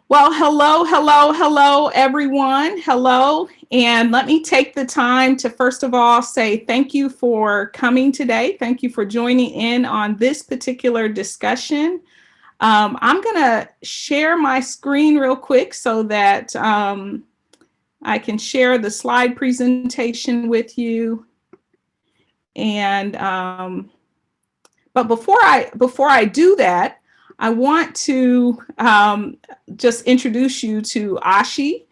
Well, hello, everyone. Hello. And let me take the time to first of all say thank you for coming today. Thank you for joining in on this particular discussion. I'm going to share my screen real quick so that I can share the slide presentation with you. And but before I do that, I want to just introduce you to Ashi.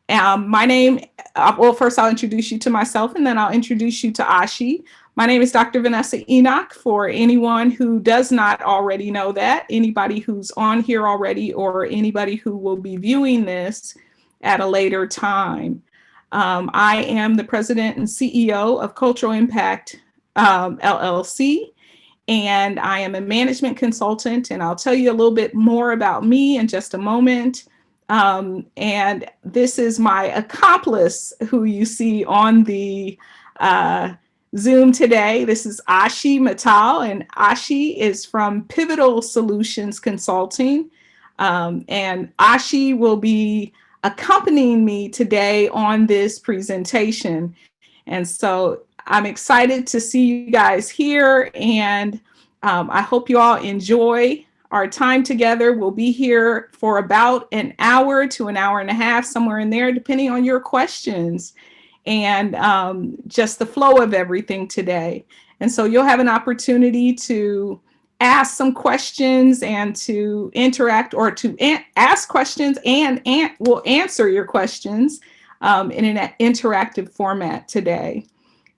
My name, well, first I'll introduce you to myself and then I'll introduce you to Ashi. My name is Dr. Vanessa Enoch, for anyone who does not already know that, anybody who's on here already or anybody who will be viewing this at a later time. I am the president and CEO of Cultural Impact LLC, and I am a management consultant, and I'll tell you a little bit more about me in just a moment. And this is my accomplice who you see on the Zoom today. This is Ashi Mittal, and Ashi is from Pivotal Solutions Consulting. And Ashi will be accompanying me today on this presentation. And so I'm excited to see you guys here, and I hope you all enjoy our time together. We'll be here for about an hour to an hour and a half, somewhere in there, depending on your questions and just the flow of everything today. And so you'll have an opportunity to ask some questions and to interact, or to ask questions, and we'll answer your questions in an interactive format today.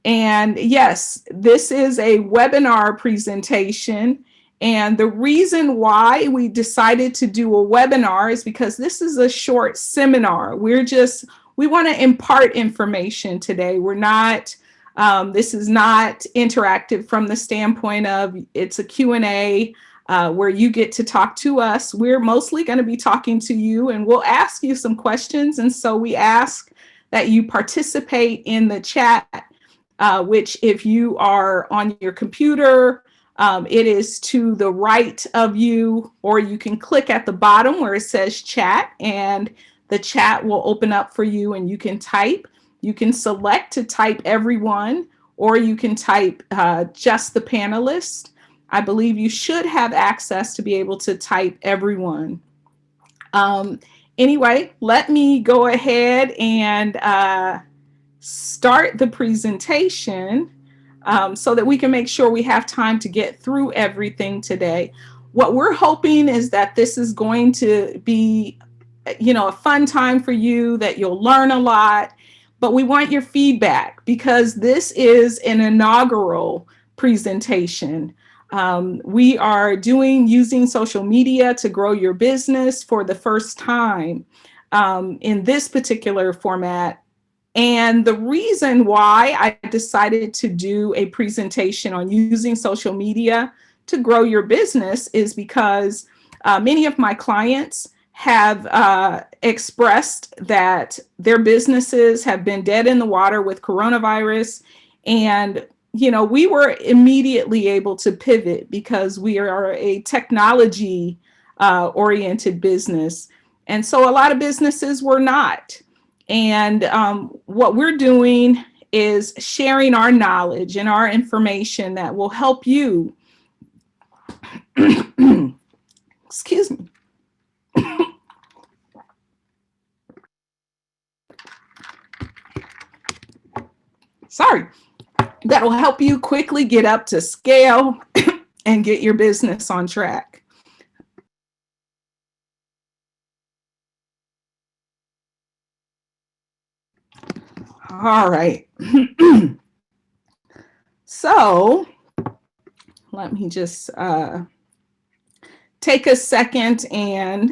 And yes, this is a webinar presentation. And the reason why we decided to do a webinar is because this is a short seminar. We want to impart information today. We're not, this is not interactive from the standpoint of it's a Q&A where you get to talk to us. We're mostly going to be talking to you, and we'll ask you some questions. And so we ask that you participate in the chat, which if you are on your computer, it is to the right of you, or you can click at the bottom where it says chat, and the chat will open up for you and you can type. You can select to type everyone, or you can type just the panelists. I believe you should have access to be able to type everyone. Anyway, let me go ahead and start the presentation so that we can make sure we have time to get through everything today. What we're hoping is that this is going to be, a fun time for you, that you'll learn a lot, but we want your feedback because this is an inaugural presentation. We are using social media to grow your business for the first time in this particular format. And the reason why I decided to do a presentation on using social media to grow your business is because many of my clients have expressed that their businesses have been dead in the water with coronavirus. And, we were immediately able to pivot because we are a technology oriented business. And so a lot of businesses were not. And what we're doing is sharing our knowledge and our information that will help you. Excuse me. Sorry. That will help you quickly get up to scale and get your business on track. All right. So let me just take a second and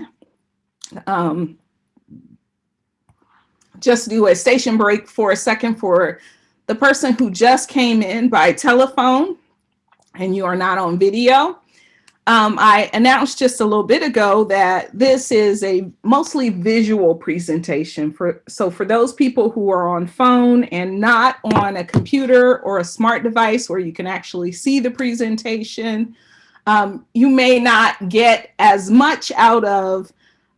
just do a station break for a second for the person who just came in by telephone and you are not on video. I announced just a little bit ago that this is a mostly visual presentation. So for those people who are on phone and not on a computer or a smart device where you can actually see the presentation, you may not get as much out of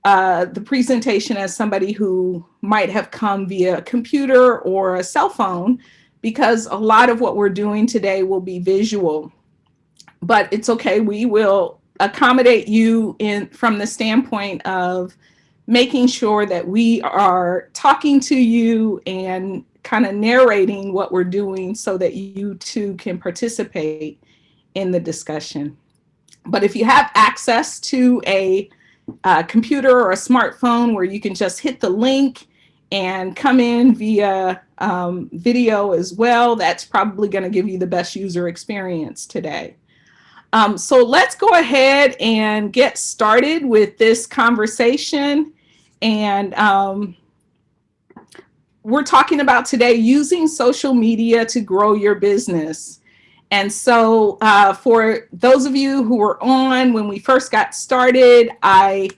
the presentation as somebody who might have come via a computer or a cell phone, because a lot of what we're doing today will be visual. But it's okay. We will accommodate you in from the standpoint of making sure that we are talking to you and kind of narrating what we're doing so that you too can participate in the discussion. But if you have access to a computer or a smartphone where you can just hit the link and come in via video as well, that's probably going to give you the best user experience today. So let's go ahead and get started with this conversation. And we're talking about today using social media to grow your business. And so for those of you who were on when we first got started, I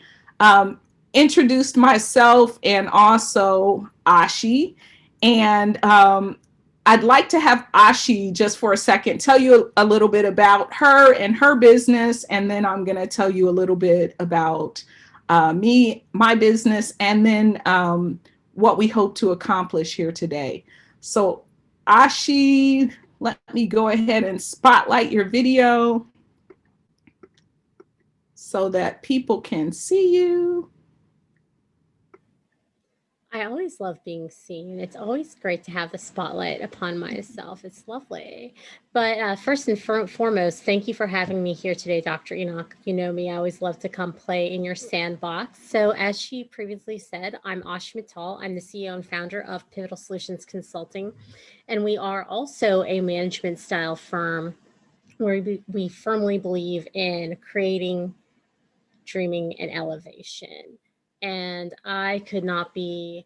introduced myself and also Ashi. And I'd like to have Ashi just for a second tell you a little bit about her and her business, and then I'm going to tell you a little bit about me, my business, and then what we hope to accomplish here today. So Ashi, let me go ahead and spotlight your video so that people can see you. I always love being seen. It's always great to have the spotlight upon myself. It's lovely. But first and foremost, thank you for having me here today, Dr. Enoch. You know me, I always love to come play in your sandbox. So, as she previously said, I'm Ash Mittal. I'm the CEO and founder of Pivotal Solutions Consulting. And we are also a management style firm where we firmly believe in creating, dreaming, and elevation. And I could not be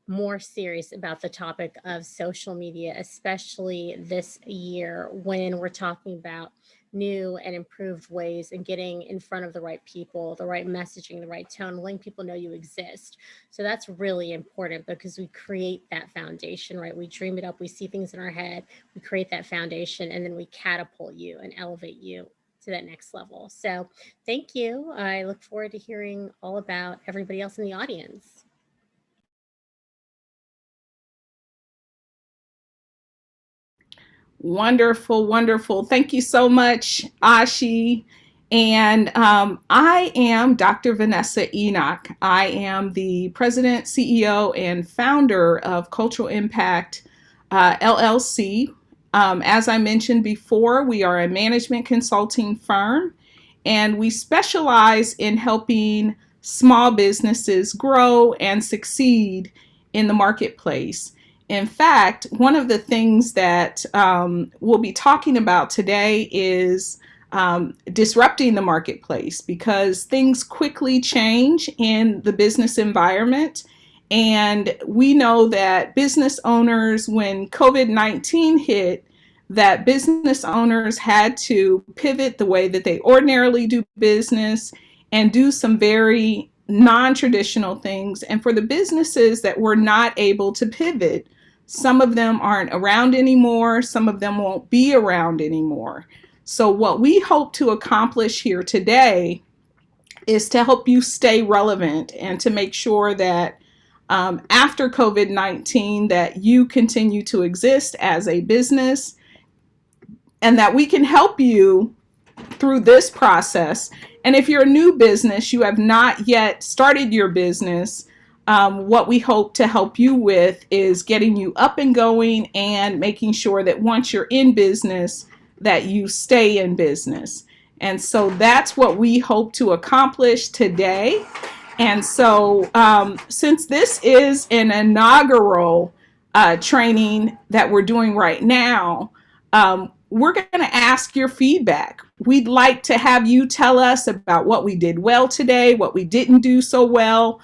more serious about the topic of social media, especially this year when we're talking about new and improved ways and getting in front of the right people, the right messaging, the right tone, letting people know you exist. So that's really important because we create that foundation, right? We dream it up, we see things in our head, we create that foundation, and then we catapult you and elevate you to that next level. So thank you. I look forward to hearing all about everybody else in the audience. Wonderful, wonderful. Thank you so much, Ashi. And I am Dr. Vanessa Enoch. I am the president, CEO, and founder of Cultural Impact LLC. As I mentioned before, we are a management consulting firm, and we specialize in helping small businesses grow and succeed in the marketplace. In fact, one of the things that we'll be talking about today is disrupting the marketplace, because things quickly change in the business environment. And we know that business owners, when COVID-19 hit, that business owners had to pivot the way that they ordinarily do business and do some very non-traditional things. And for the businesses that were not able to pivot, some of them aren't around anymore. Some of them won't be around anymore. So what we hope to accomplish here today is to help you stay relevant and to make sure that after COVID-19 that you continue to exist as a business, and that we can help you through this process. And if you're a new business, you have not yet started your business, what we hope to help you with is getting you up and going and making sure that once you're in business, that you stay in business. And so that's what we hope to accomplish today. And so since this is an inaugural training that we're doing right now, we're going to ask your feedback. We'd like to have you tell us about what we did well today, what we didn't do so well,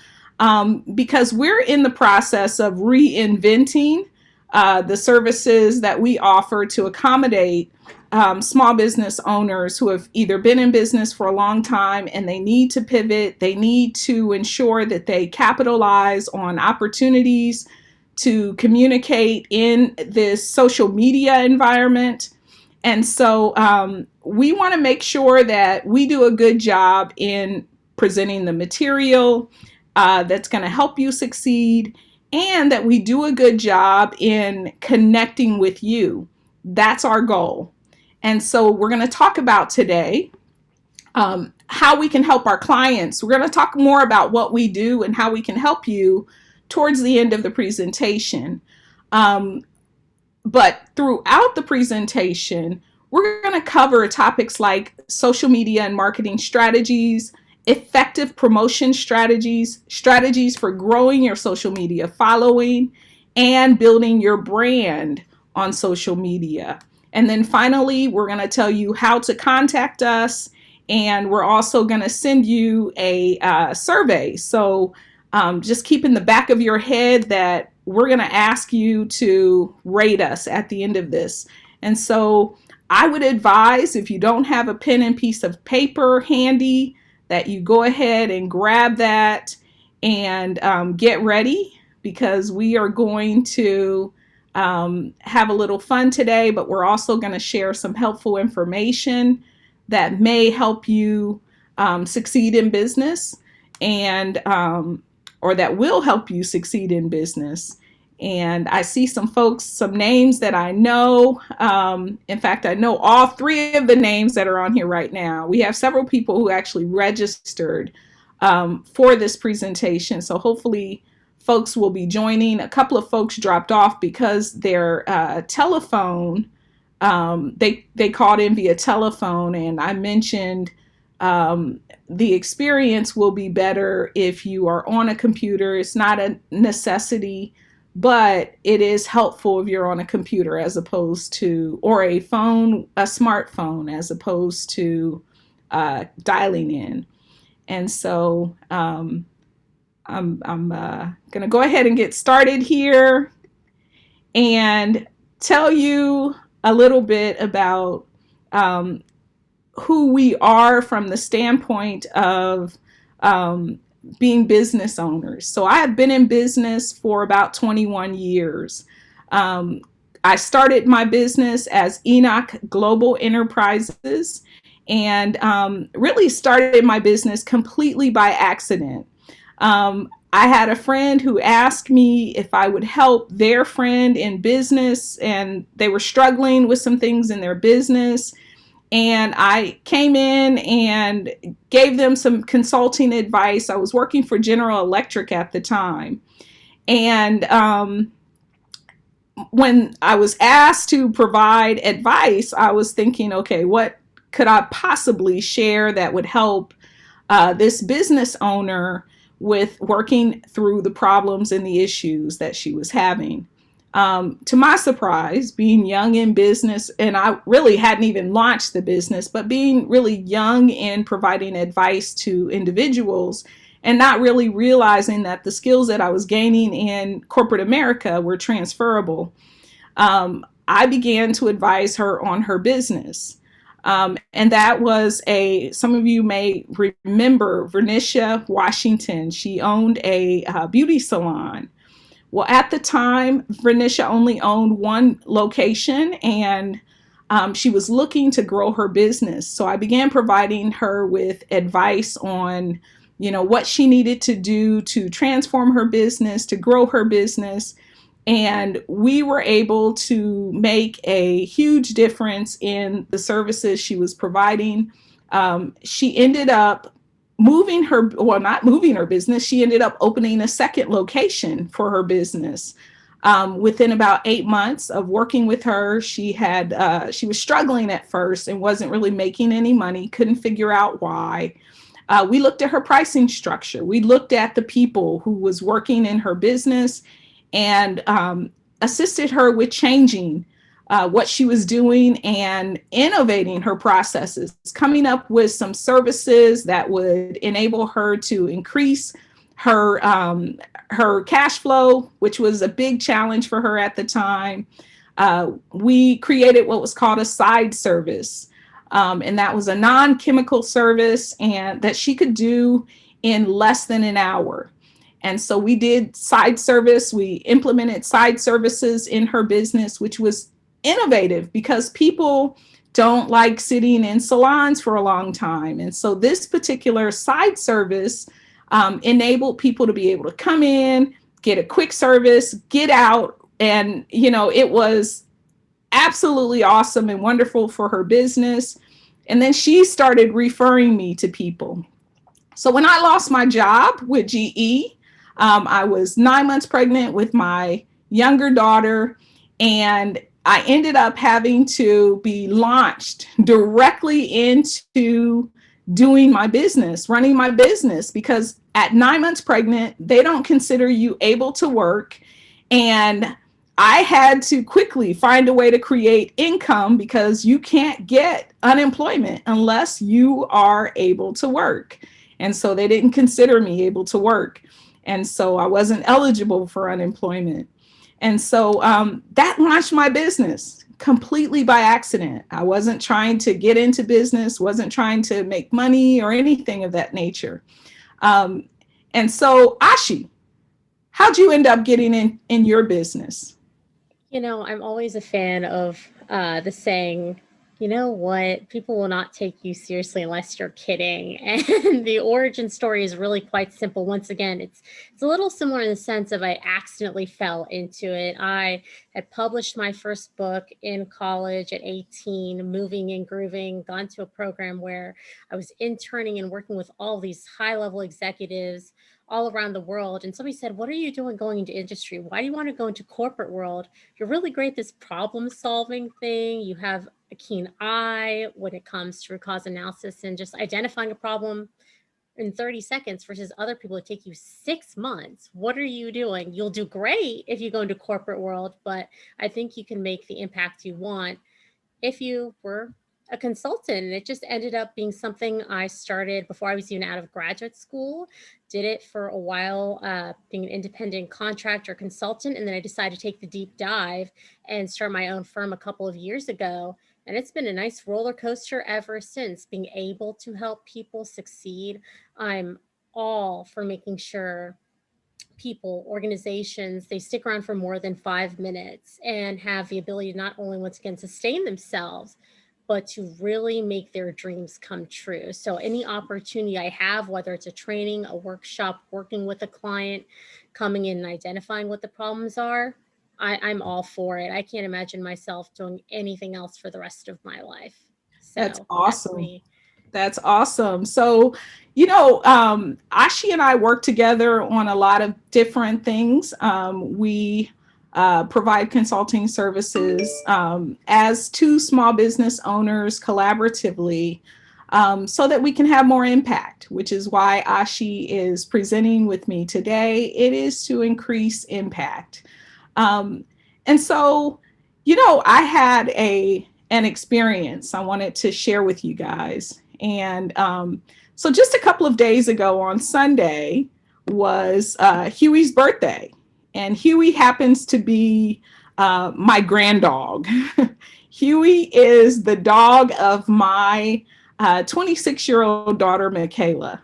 because we're in the process of reinventing the services that we offer to accommodate small business owners who have either been in business for a long time and they need to pivot. They need to ensure that they capitalize on opportunities to communicate in this social media environment. And so we want to make sure that we do a good job in presenting the material that's going to help you succeed, and that we do a good job in connecting with you. That's our goal. And so we're going to talk about today how we can help our clients. We're going to talk more about what we do and how we can help you towards the end of the presentation. Um, but throughout the presentation, we're going to cover topics like social media and marketing strategies, effective promotion strategies, strategies for growing your social media following, and building your brand on social media. And then finally, we're going to tell you how to contact us. And we're also going to send you a survey. So just keep in the back of your head that we're going to ask you to rate us at the end of this. And so I would advise, if you don't have a pen and piece of paper handy, that you go ahead and grab that and get ready, because we are going to have a little fun today, but we're also going to share some helpful information that may help you succeed in business, and or that will help you succeed in business. And I see some folks, some names that I know. In fact, I know all three of the names that are on here right now. We have several people who actually registered for this presentation. So hopefully folks will be joining. A couple of folks dropped off because their telephone, they called in via telephone, and I mentioned the experience will be better if you are on a computer. It's not a necessity, but it is helpful if you're on a computer as opposed to, or a phone, a smartphone, as opposed to dialing in. And so I'm going to go ahead and get started here and tell you a little bit about who we are from the standpoint of being business owners. So I have been in business for about 21 years. I started my business as Enoch Global Enterprises, and really started my business completely by accident. I had a friend who asked me if I would help their friend in business, and they were struggling with some things in their business. And I came in and gave them some consulting advice. I was working for General Electric at the time. And when I was asked to provide advice, I was thinking, okay, what could I possibly share that would help this business owner with working through the problems and the issues that she was having? To my surprise, being young in business, and I really hadn't even launched the business, but being really young in providing advice to individuals and not really realizing that the skills that I was gaining in corporate America were transferable, I began to advise her on her business. And that was some of you may remember Vernicia Washington. She owned a beauty salon. Well, at the time, Vernicia only owned one location, and she was looking to grow her business. So I began providing her with advice on, what she needed to do to transform her business, to grow her business. And we were able to make a huge difference in the services she was providing. She ended up not moving her business. She ended up opening a second location for her business. Within about 8 months of working with her, she was struggling at first and wasn't really making any money, couldn't figure out why. We looked at her pricing structure. We looked at the people who was working in her business, and assisted her with changing what she was doing and innovating her processes, coming up with some services that would enable her to increase her cash flow, which was a big challenge for her at the time. We created what was called a side service, and that was a non-chemical service, and that she could do in less than an hour. And so we did side service. We implemented side services in her business, which was innovative because people don't like sitting in salons for a long time. And so this particular side service enabled people to be able to come in, get a quick service, get out. And, it was absolutely awesome and wonderful for her business. And then she started referring me to people. So when I lost my job with GE, I was 9 months pregnant with my younger daughter, and I ended up having to be launched directly into doing my business, running my business, because at 9 months pregnant, they don't consider you able to work. And I had to quickly find a way to create income because you can't get unemployment unless you are able to work. And so they didn't consider me able to work. And so I wasn't eligible for unemployment. And so that launched my business completely by accident. I wasn't trying to get into business, wasn't trying to make money or anything of that nature. Um, and so, Ashi, how'd you end up getting in your business? I'm always a fan of the saying, you know what, people will not take you seriously unless you're kidding. And the origin story is really quite simple. Once again, it's a little similar in the sense of I accidentally fell into it. I had published my first book in college at 18, moving and grooving, gone to a program where I was interning and working with all these high level executives all around the world. And somebody said, what are you doing going into industry? Why do you want to go into corporate world? You're really great at this problem solving thing. You have a keen eye when it comes to root cause analysis and just identifying a problem in 30 seconds versus other people that take you 6 months. What are you doing? You'll do great if you go into corporate world, but I think you can make the impact you want if you were a consultant. And it just ended up being something I started before I was even out of graduate school. Did it for a while, being an independent contractor consultant. And then I decided to take the deep dive and start my own firm a couple of years ago. And it's been a nice roller coaster ever since, being able to help people succeed. I'm all for making sure people, organizations, they stick around for more than 5 minutes and have the ability to not only, once again, sustain themselves, but to really make their dreams come true. So, any opportunity I have, whether it's a training, a workshop, working with a client, coming in and identifying what the problems are, I'm all for it. I can't imagine myself doing anything else for the rest of my life. That's So, that's awesome. me. That's awesome. So, Ashi and I work together on a lot of different things. We provide consulting services as two small business owners collaboratively, so that we can have more impact, which is why Ashi is presenting with me today. It is to increase impact. Um, and so, I had an experience I wanted to share with you guys. And so just a couple of days ago on Sunday was Huey's birthday. And Huey happens to be my grand dog. Huey is the dog of my 26-year-old daughter, Michaela.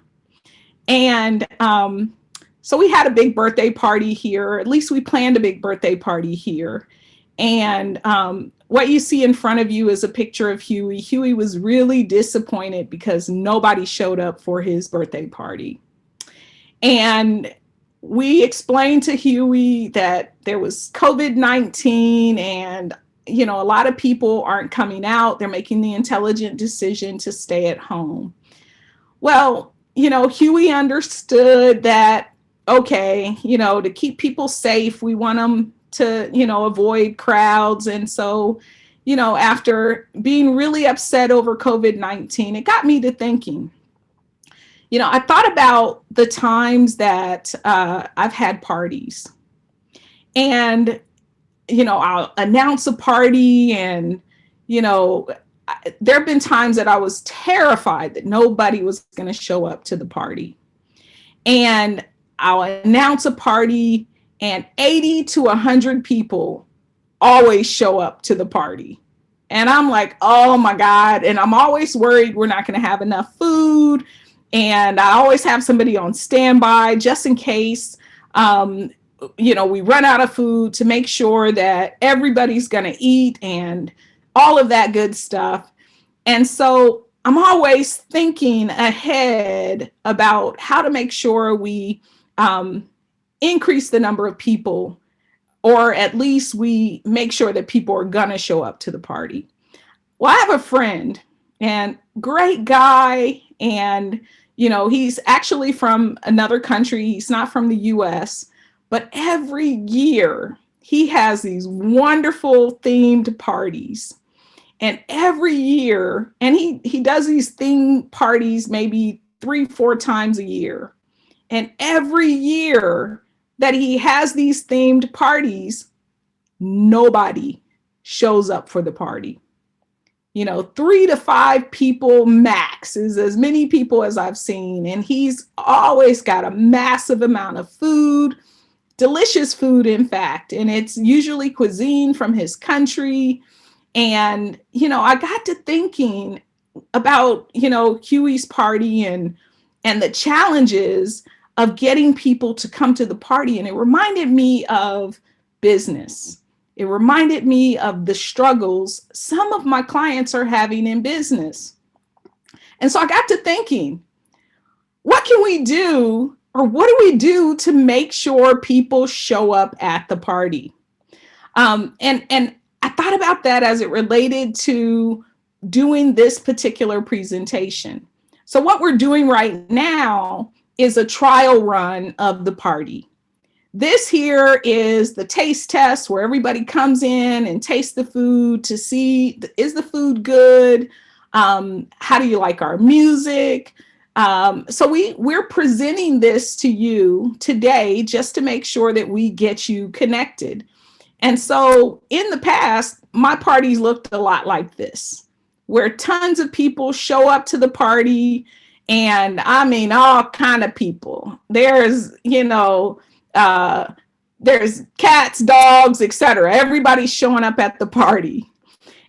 And so we had a big birthday party here. At least we planned a big birthday party here. And what you see in front of you is a picture of Huey. Huey was really disappointed because nobody showed up for his birthday party. And we explained to Huey that there was COVID-19 and, a lot of people aren't coming out. They're making the intelligent decision to stay at home. Well, Huey understood that, okay, to keep people safe, we want them to, avoid crowds. And so, after being really upset over COVID-19, it got me to thinking. I thought about the times that I've had parties, and, I'll announce a party, and, there have been times that I was terrified that nobody was going to show up to the party. And I'll announce a party, and 80 to 100 people always show up to the party. And I'm like, oh my God. And I'm always worried we're not going to have enough food. And I always have somebody on standby just in case, we run out of food, to make sure that everybody's going to eat and all of that good stuff. And so I'm always thinking ahead about how to make sure we um, increase the number of people, or at least we make sure that people are going to show up to the party. Well, I have a friend, and great guy, and he's actually from another country. He's not from the US, but every year he has these wonderful themed parties. And every year, and he does these theme parties maybe 3 4 times a year. And every year that he has these themed parties, nobody shows up for the party. 3 to 5 people max is as many people as I've seen. And he's always got a massive amount of food, delicious food, in fact. And it's usually cuisine from his country. And, I got to thinking about, Huey's party and the challenges of getting people to come to the party. And it reminded me of business. It reminded me of the struggles some of my clients are having in business. And so I got to thinking, what can we do, or what do we do to make sure people show up at the party? And I thought about that as it related to doing this particular presentation. So what we're doing right now is a trial run of the party. This here is the taste test where everybody comes in and tastes the food to see, is the food good? How do you like our music? So we're presenting this to you today just to make sure that we get you connected. And so in the past, my parties looked a lot like this, where tons of people show up to the party, and I mean, all kind of people. There's cats, dogs, etc. Everybody's showing up at the party.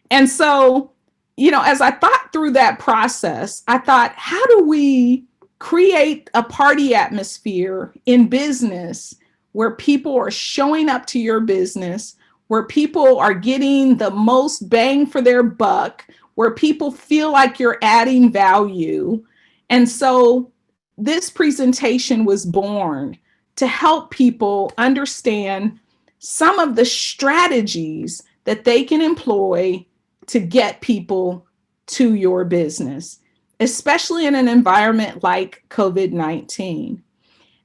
And so, as I thought through that process, I thought, how do we create a party atmosphere in business where people are showing up to your business, where people are getting the most bang for their buck, where people feel like you're adding value? And so this presentation was born to help people understand some of the strategies that they can employ to get people to your business, especially in an environment like COVID-19.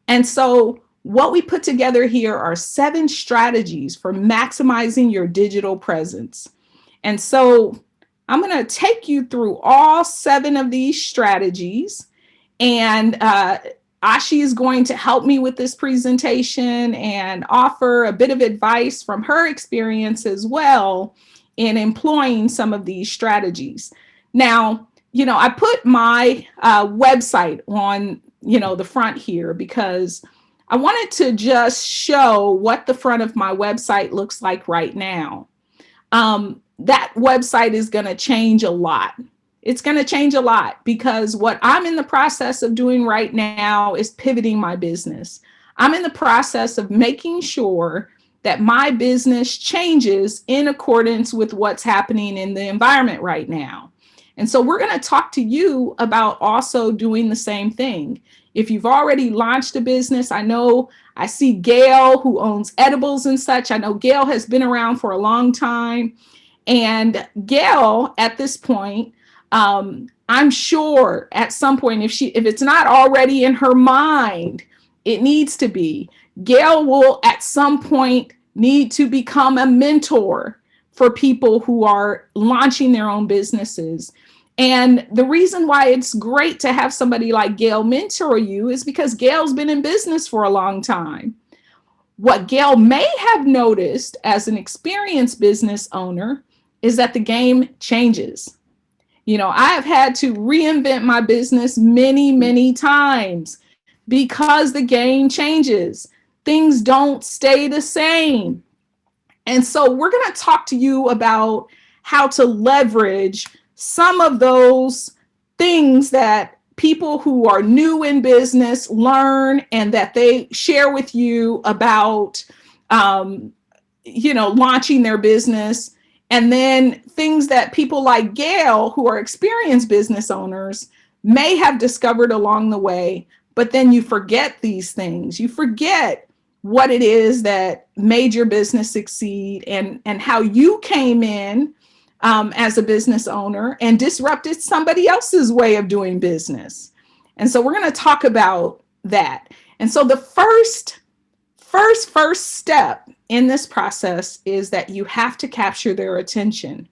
And so what we put together here are 7 strategies for maximizing your digital presence. And so I'm going to take you through all 7 of these strategies. And Ashi is going to help me with this presentation and offer a bit of advice from her experience as well in employing some of these strategies. Now, I put my website on, the front here because I wanted to just show what the front of my website looks like right now. That website is going to change a lot. It's going to change a lot because what I'm in the process of doing right now is pivoting my business. I'm in the process of making sure that my business changes in accordance with what's happening in the environment right now. And so we're going to talk to you about also doing the same thing. If you've already launched a business, I see Gail, who owns edibles and such. I know Gail has been around for a long time. And Gail, at this point, I'm sure at some point, if it's not already in her mind, it needs to be. Gail will at some point need to become a mentor for people who are launching their own businesses. And the reason why it's great to have somebody like Gail mentor you is because Gail's been in business for a long time. What Gail may have noticed as an experienced business owner is that the game changes. I have had to reinvent my business many, many times because the game changes. Things don't stay the same. And so we're going to talk to you about how to leverage some of those things that people who are new in business learn and that they share with you about, launching their business. And then things that people like Gail, who are experienced business owners, may have discovered along the way, but then you forget these things. You forget what it is that made your business succeed, and how you came in as a business owner and disrupted somebody else's way of doing business. And so we're going to talk about that. And so the first step in this process is that you have to capture their attention.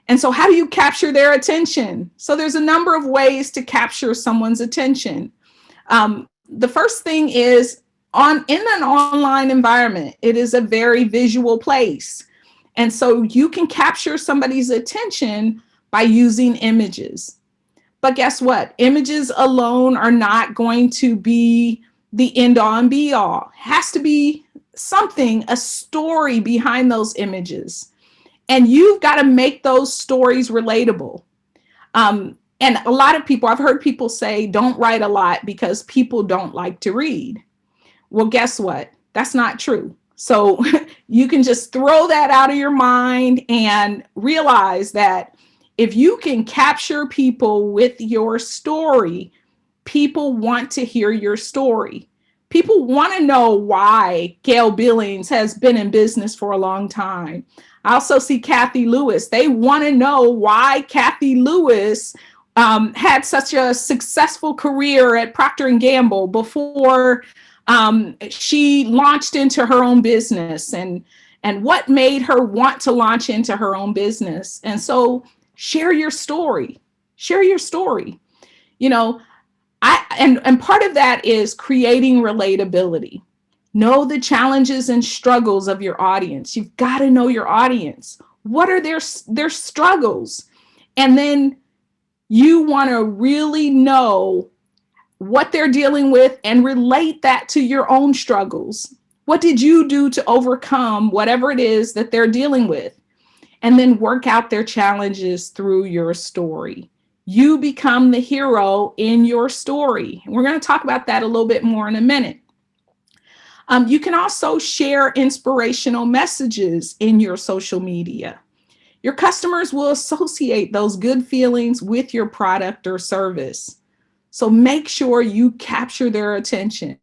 And so how do you capture their attention? So there's a number of ways to capture someone's attention. The first thing is, in an online environment, it is a very visual place. And so you can capture somebody's attention by using images. But guess what? Images alone are not going to be the end all and be all. It has to be something, a story behind those images. And you've got to make those stories relatable. And a lot of people, I've heard people say, don't write a lot because people don't like to read. Well, guess what? That's not true. So you can just throw that out of your mind and realize that if you can capture people with your story, people want to hear your story. People want to know why Gail Billings has been in business for a long time. I also see Kathy Lewis. They want to know why Kathy Lewis had such a successful career at Procter and Gamble before she launched into her own business, and what made her want to launch into her own business. And so share your story. Share your story. You know, and part of that is creating relatability. Know the challenges and struggles of your audience. You've got to know your audience. What are their struggles? And then you want to really know what they're dealing with and relate that to your own struggles. What did you do to overcome whatever it is that they're dealing with? And then work out their challenges through your story. You become the hero in your story. We're going to talk about that a little bit more in a minute. You can also share inspirational messages in your social media. Your customers will associate those good feelings with your product or service. So make sure you capture their attention.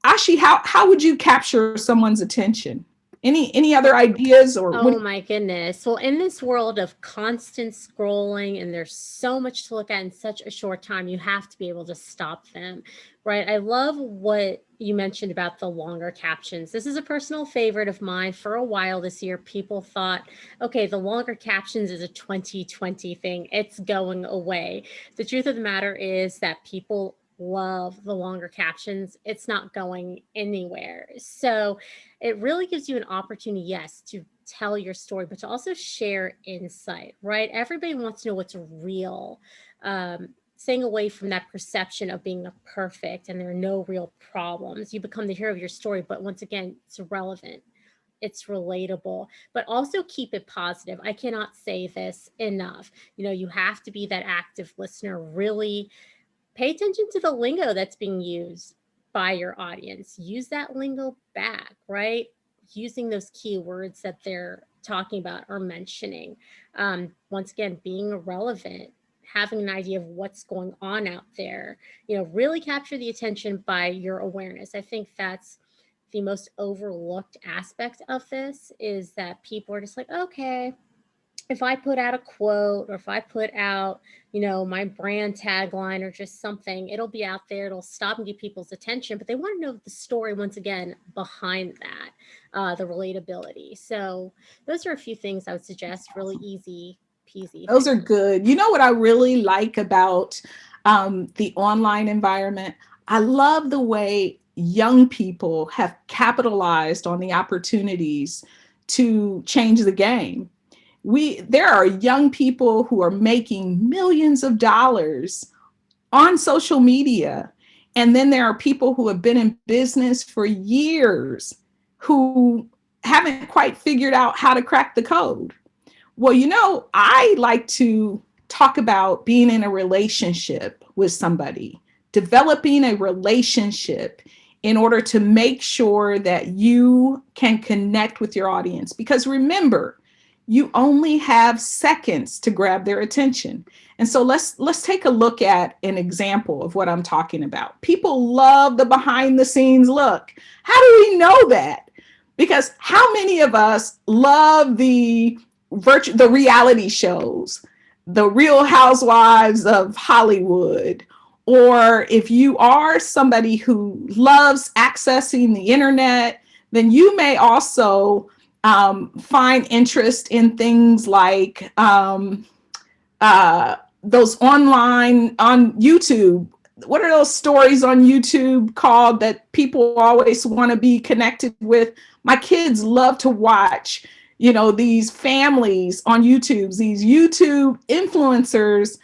Ashi, how would you capture someone's attention? Any other ideas or what? Oh my goodness. Well, in this world of constant scrolling and there's so much to look at in such a short time, you have to be able to stop them, right? I love what you mentioned about the longer captions. This is a personal favorite of mine. For a while this year, people thought, okay, the longer captions is a 2020 thing. It's going away. The truth of the matter is that people love the longer captions. It's not going anywhere. So it really gives you an opportunity, yes, to tell your story, but to also share insight, right? Everybody wants to know what's real. Staying away from that perception of being a perfect and there are no real problems. You become the hero of your story, but once again, it's relevant. It's relatable, but also keep it positive. I cannot say this enough. You have to be that active listener, really pay attention to the lingo that's being used by your audience. Use that lingo back, right? Using those keywords that they're talking about or mentioning. Once again, being relevant, having an idea of what's going on out there, really capture the attention by your awareness. I think that's the most overlooked aspect of this, is that people are just like, okay, if I put out a quote or if I put out, my brand tagline or just something, it'll be out there, it'll stop and get people's attention, but they want to know the story once again behind that, the relatability. So those are a few things I would suggest, really easy peasy Those things. are good. You know what I really like about the online environment? I love the way young people have capitalized on the opportunities to change the game. There are young people who are making millions of dollars on social media. And then there are people who have been in business for years who haven't quite figured out how to crack the code. Well, I like to talk about being in a relationship with somebody, developing a relationship in order to make sure that you can connect with your audience. Because remember, you only have seconds to grab their attention. And so let's take a look at an example of what I'm talking about. People love the behind the scenes look. How do we know that? Because how many of us love the reality shows, the Real Housewives of Hollywood, or if you are somebody who loves accessing the internet, then you may also find interest in things like those online on YouTube. What are those stories on YouTube called that people always want to be connected with? My kids love to watch, these families on YouTube, these YouTube influencers.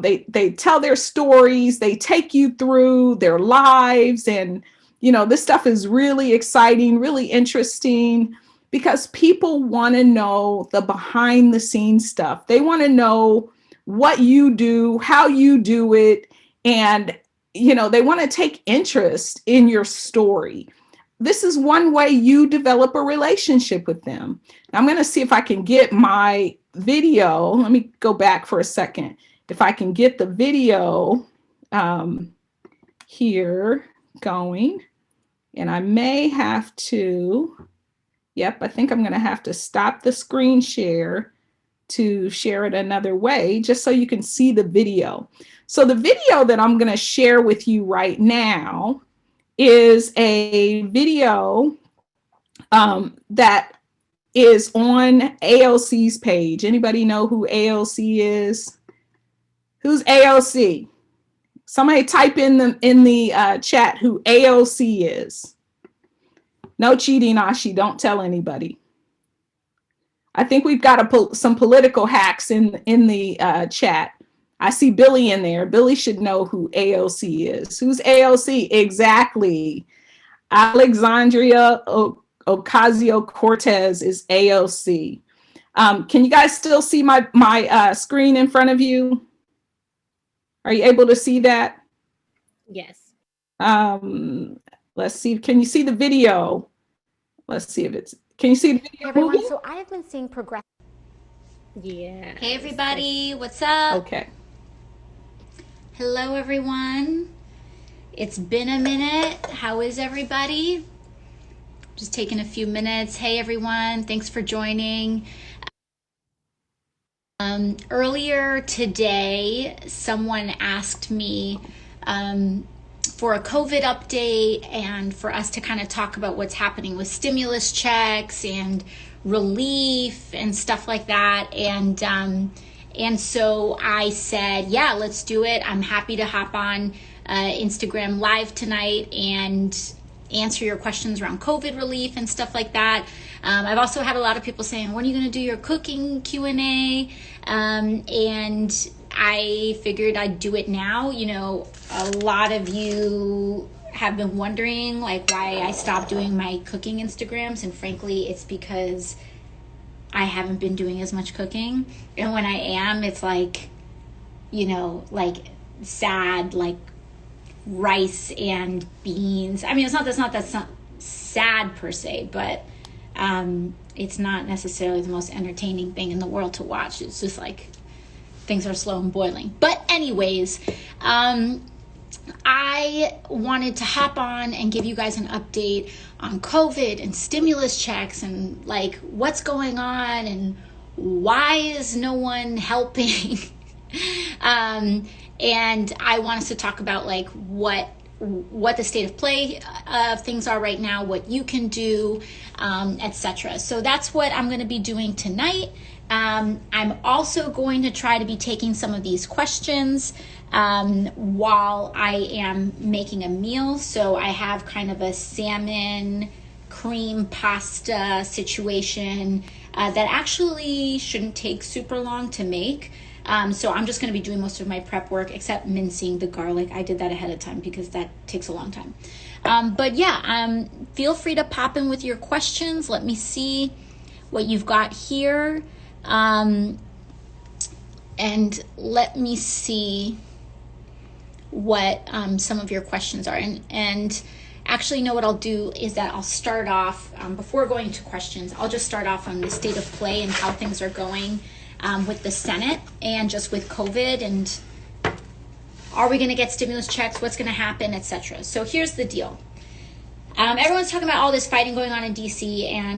They tell their stories, they take you through their lives, and this stuff is really exciting, really interesting, because people want to know the behind the scenes stuff. They want to know what you do, how you do it, and they want to take interest in your story. This is one way you develop a relationship with them. I'm going to see if I can get my video. Let me go back for a second. If I can get the video here going, and I may have to, I think I'm going to have to stop the screen share to share it another way, just so you can see the video. So the video that I'm going to share with you right now is a video that is on ALC's page. Anybody know who ALC is? Who's ALC? Somebody type in the chat who ALC is. No cheating, Ashi. Don't tell anybody. I think we've got some political hacks in the chat. I see Billy in there. Billy should know who AOC is. Who's AOC? Exactly. Alexandria Ocasio-Cortez is AOC. Can you guys still see my screen in front of you? Are you able to see that? Yes. Let's see. Can you see the video? Let's see if it's. Can you see the video? Hey everyone, so I have been seeing progress. Yeah. Hey everybody, what's up? Okay. Hello everyone. It's been a minute. How is everybody? Just taking a few minutes. Hey everyone, thanks for joining. Earlier today, someone asked me for a COVID update and for us to kind of talk about what's happening with stimulus checks and relief and stuff like that. And so I said, yeah, let's do it. I'm happy to hop on Instagram Live tonight and answer your questions around COVID relief and stuff like that. I've also had a lot of people saying, when are you going to do your cooking Q&A? And I figured I'd do it now. A lot of you have been wondering like why I stopped doing my cooking Instagrams, and frankly it's because I haven't been doing as much cooking, and when I am, it's like like sad, like rice and beans. I mean, that's not sad per se, but it's not necessarily the most entertaining thing in the world to watch. It's just like things are slow and boiling. But anyways, I wanted to hop on and give you guys an update on COVID and stimulus checks and like what's going on and why is no one helping. And I want us to talk about like what the state of play of things are right now, what you can do, etc. So that's what I'm going to be doing tonight. I'm also going to try to be taking some of these questions while I am making a meal. So I have kind of a salmon cream pasta situation that actually shouldn't take super long to make. So I'm just going to be doing most of my prep work except mincing the garlic. I did that ahead of time because that takes a long time. But yeah, feel free to pop in with your questions. Let me see what you've got here. And let me see what some of your questions are. And Actually, know what I'll do is that I'll start off, before going to questions, I'll just start off on the state of play and how things are going with the Senate and just with COVID, and are we going to get stimulus checks, what's going to happen, etc. So here's the deal. Everyone's talking about all this fighting going on in DC, and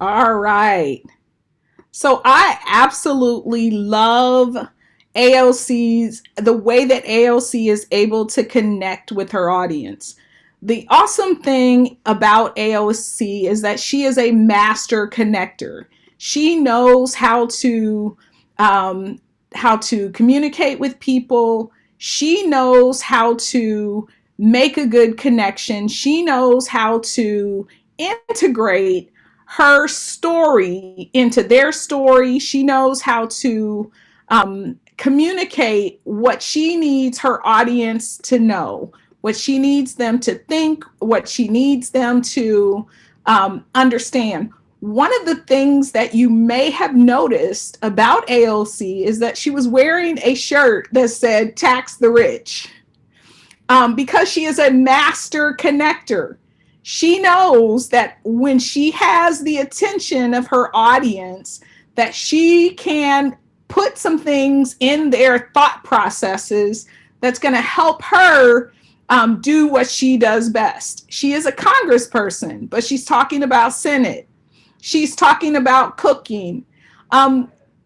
All right. So I absolutely love the way that AOC is able to connect with her audience. The awesome thing about AOC is that she is a master connector. She knows how to communicate with people. She knows how to make a good connection. She knows how to integrate her story into their story. She knows how to communicate what she needs her audience to know, what she needs them to think, what she needs them to understand. One of the things that you may have noticed about AOC is that she was wearing a shirt that said "Tax the Rich," because she is a master connector. She knows that when she has the attention of her audience, that she can put some things in their thought processes that's going to help her do what she does best. She is a congressperson, but she's talking about Senate. She's talking about cooking.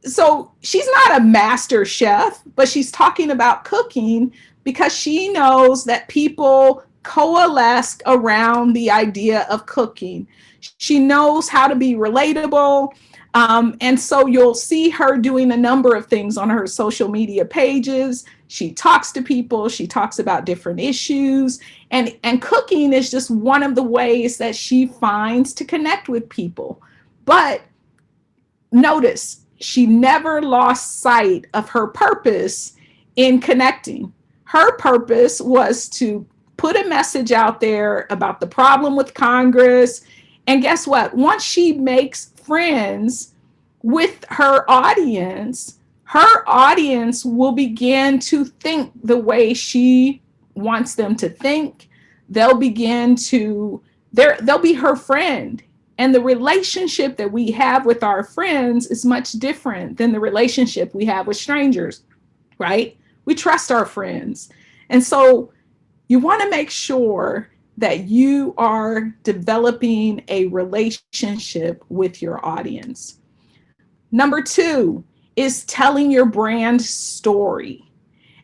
So she's not a master chef, but she's talking about cooking because she knows that people coalesce around the idea of cooking. She knows how to be relatable. And so you'll see her doing a number of things on her social media pages. She talks to people. She talks about different issues. And cooking is just one of the ways that she finds to connect with people. But notice, she never lost sight of her purpose in connecting. Her purpose was to put a message out there about the problem with Congress. And guess what? Once she makes friends with her audience will begin to think the way she wants them to think. They'll be her friend. And the relationship that we have with our friends is much different than the relationship we have with strangers, right? We trust our friends. And so you want to make sure that you are developing a relationship with your audience. Number 2 is telling your brand story.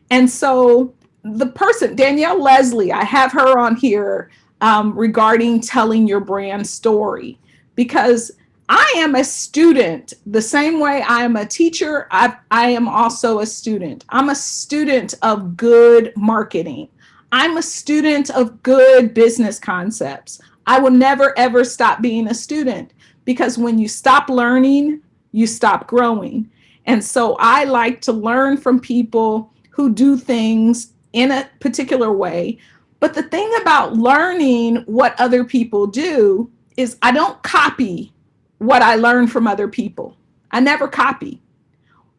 And so the person, Danielle Leslie, I have her on here regarding telling your brand story, because I am a student. The same way I am a teacher, I am also a student. I'm a student of good marketing. I'm a student of good business concepts. I will never, ever stop being a student, because when you stop learning, you stop growing. And so I like to learn from people who do things in a particular way. But the thing about learning what other people do is I don't copy what I learn from other people. I never copy.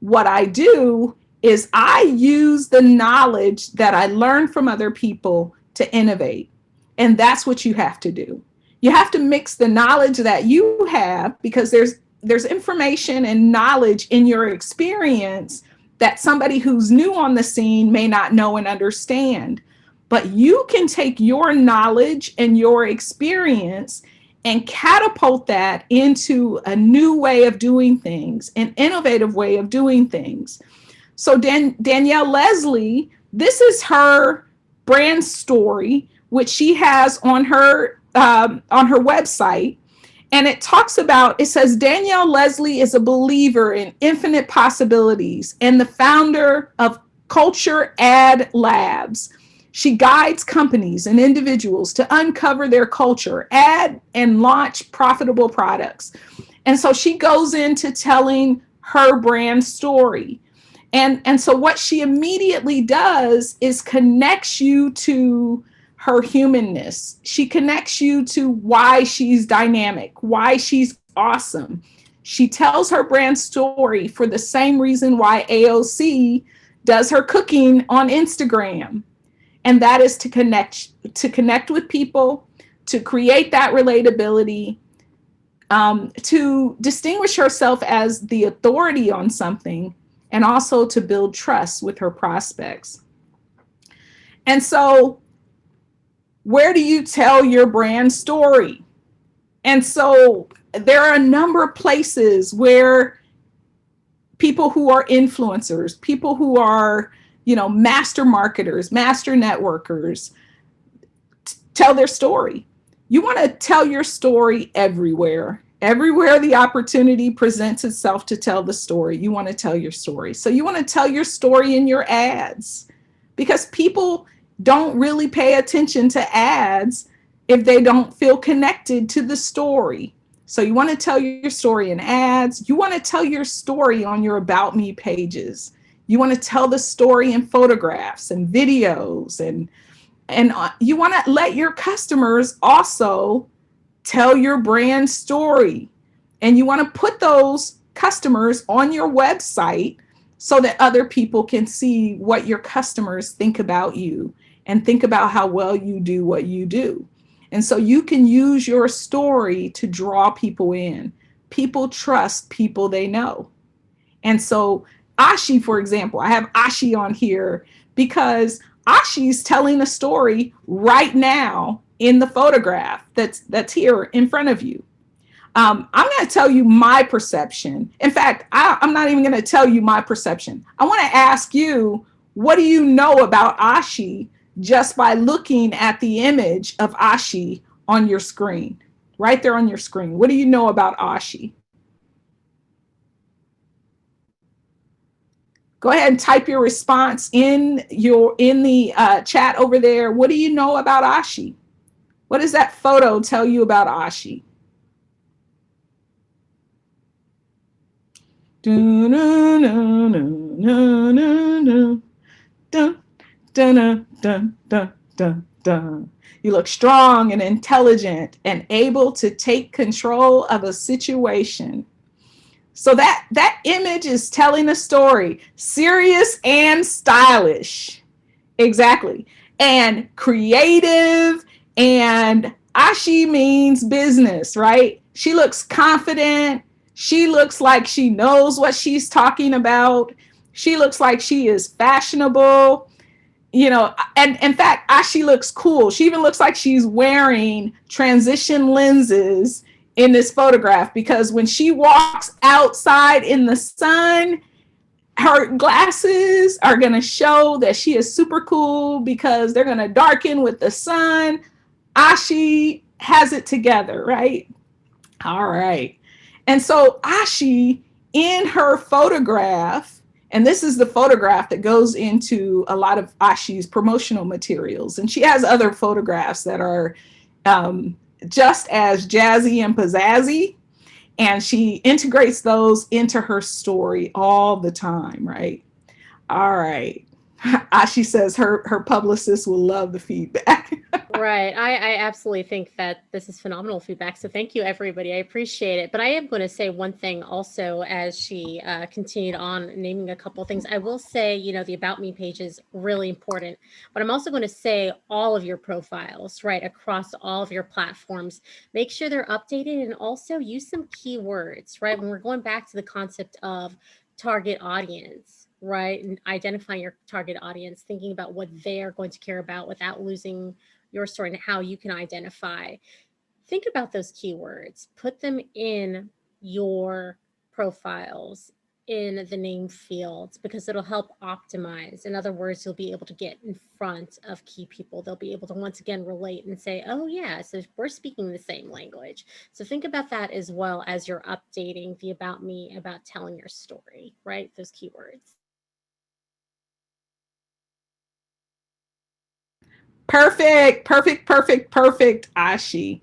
What I do is I use the knowledge that I learn from other people to innovate. And that's what you have to do. You have to mix the knowledge that you have, because there's information and knowledge in your experience that somebody who's new on the scene may not know and understand. But you can take your knowledge and your experience and catapult that into a new way of doing things, an innovative way of doing things. So Danielle Leslie, this is her brand story, which she has on her website. And it says Danielle Leslie is a believer in infinite possibilities and the founder of Culture Ad Labs. She guides companies and individuals to uncover their culture, add and launch profitable products. And so she goes into telling her brand story. And so what she immediately does is connects you to her humanness. She connects you to why she's dynamic, why she's awesome. She tells her brand story for the same reason why AOC does her cooking on Instagram. And that is to connect with people, to create that relatability, to distinguish herself as the authority on something, and also to build trust with her prospects. And so, where do you tell your brand story? And so, there are a number of places where people who are influencers, people who are, master marketers, master networkers, tell their story. You want to tell your story everywhere. Everywhere the opportunity presents itself to tell the story, you want to tell your story. So you want to tell your story in your ads, because people don't really pay attention to ads if they don't feel connected to the story. So you want to tell your story in ads. You want to tell your story on your About Me pages. You want to tell the story in photographs and videos, and you want to let your customers also tell your brand story. And you want to put those customers on your website so that other people can see what your customers think about you and think about how well you do what you do. And so you can use your story to draw people in. People trust people they know. And so Ashi, for example, I have Ashi on here because Ashi's telling a story right now in the photograph that's here in front of you. I'm going to tell you my perception. In fact, I'm not even going to tell you my perception. I want to ask you, what do you know about Ashi just by looking at the image of Ashi on your screen, right there on your screen? What do you know about Ashi? Go ahead and type your response in the chat over there. What do you know about Ashi? What does that photo tell you about Ashi? You look strong and intelligent and able to take control of a situation. So that image is telling a story, serious and stylish. Exactly. And creative, and Ashi means business, right? She looks confident. She looks like she knows what she's talking about. She looks like she is fashionable, and in fact, Ashi looks cool. She even looks like she's wearing transition lenses in this photograph, because when she walks outside in the sun, her glasses are going to show that she is super cool because they're going to darken with the sun. Ashi has it together, right? All right. And so Ashi, in her photograph, and this is the photograph that goes into a lot of Ashi's promotional materials, and she has other photographs that are just as jazzy and pizzazzy, and she integrates those into her story all the time, right? All right. Ashi says her publicist will love the feedback. Right. I absolutely think that this is phenomenal feedback. So thank you, everybody. I appreciate it. But I am going to say one thing also as she continued on naming a couple of things. I will say, the About Me page is really important. But I'm also going to say all of your profiles, right, across all of your platforms, make sure they're updated, and also use some keywords, right? When we're going back to the concept of target audience, right, and identifying your target audience, thinking about what they're going to care about without losing your story and how you can identify. Think about those keywords, put them in your profiles, in the name fields, because it'll help optimize. In other words, you'll be able to get in front of key people. They'll be able to once again relate and say, oh yeah, so we're speaking the same language. So think about that as well as you're updating the About Me, about telling your story, right? Those keywords. Perfect, perfect, perfect, perfect, Ashi.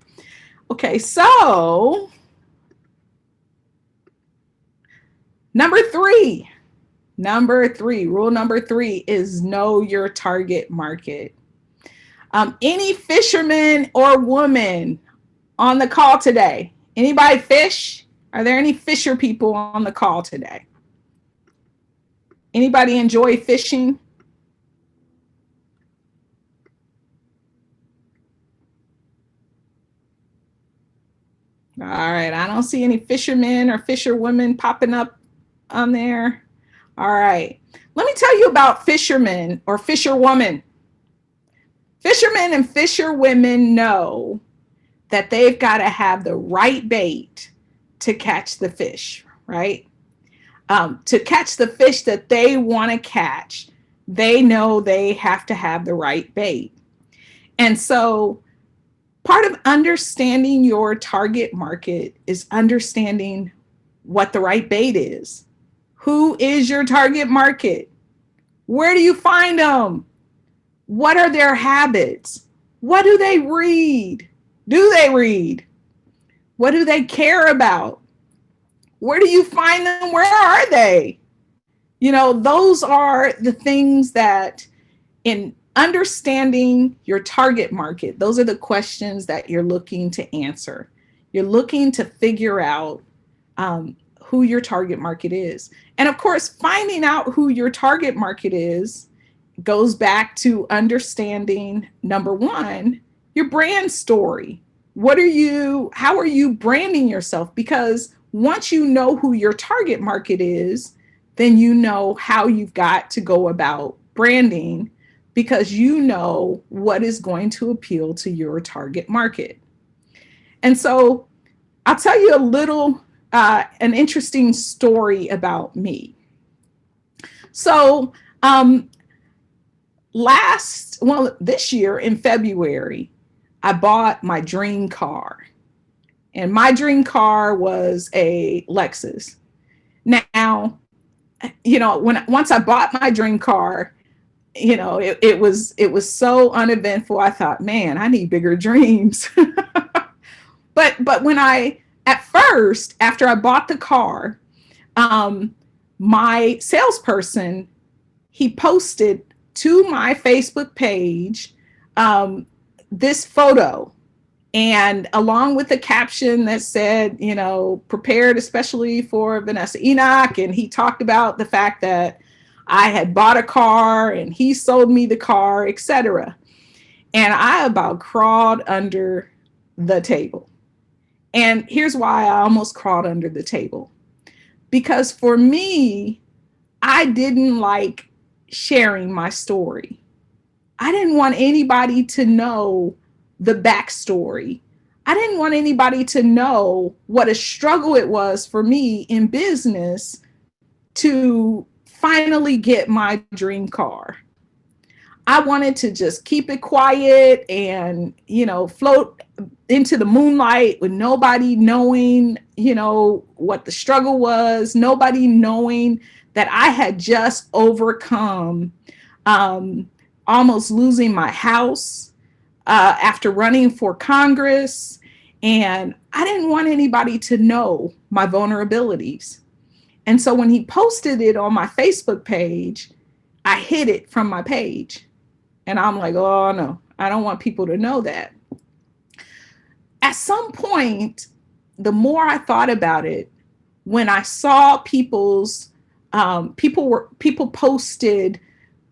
Okay, so number three, rule number three is know your target market. Any fisherman or woman on the call today? Anybody fish? Are there any fisher people on the call today? Anybody enjoy fishing? All right. I don't see any fishermen or fisherwomen popping up on there. All right. Let me tell you about fishermen or fisherwoman. Fishermen and fisherwomen know that they've got to have the right bait to catch the fish, right? To catch the fish that they want to catch, they know they have to have the right bait. And so part of understanding your target market is understanding what the right bait is. Who is your target market? Where do you find them? What are their habits? What do they read? Do they read? What do they care about? Where do you find them? Where are they? You know, those are the things that in understanding your target market, those are the questions that you're looking to answer. You're looking to figure out who your target market is. And of course, finding out who your target market is goes back to understanding, number one, your brand story. How are you branding yourself? Because once you know who your target market is, then you know how you've got to go about branding because you know what is going to appeal to your target market. And so I'll tell you a little, an interesting story about me. So this year in February, I bought my dream car. And my dream car was a Lexus. Now, once I bought my dream car, it was so uneventful. I thought, man, I need bigger dreams. but at first, after I bought the car, my salesperson, he posted to my Facebook page this photo, and along with the caption that said, prepared especially for Vanessa Enoch. And he talked about the fact that I had bought a car and he sold me the car, etc. And I about crawled under the table. And here's why I almost crawled under the table. Because for me, I didn't like sharing my story. I didn't want anybody to know the backstory. I didn't want anybody to know what a struggle it was for me in business to finally get my dream car. I wanted to just keep it quiet and, float into the moonlight with nobody knowing, what the struggle was, nobody knowing that I had just overcome almost losing my house after running for Congress. And I didn't want anybody to know my vulnerabilities. And so when he posted it on my Facebook page, I hid it from my page. And I'm like, oh no, I don't want people to know that. At some point, the more I thought about it, when I saw people posted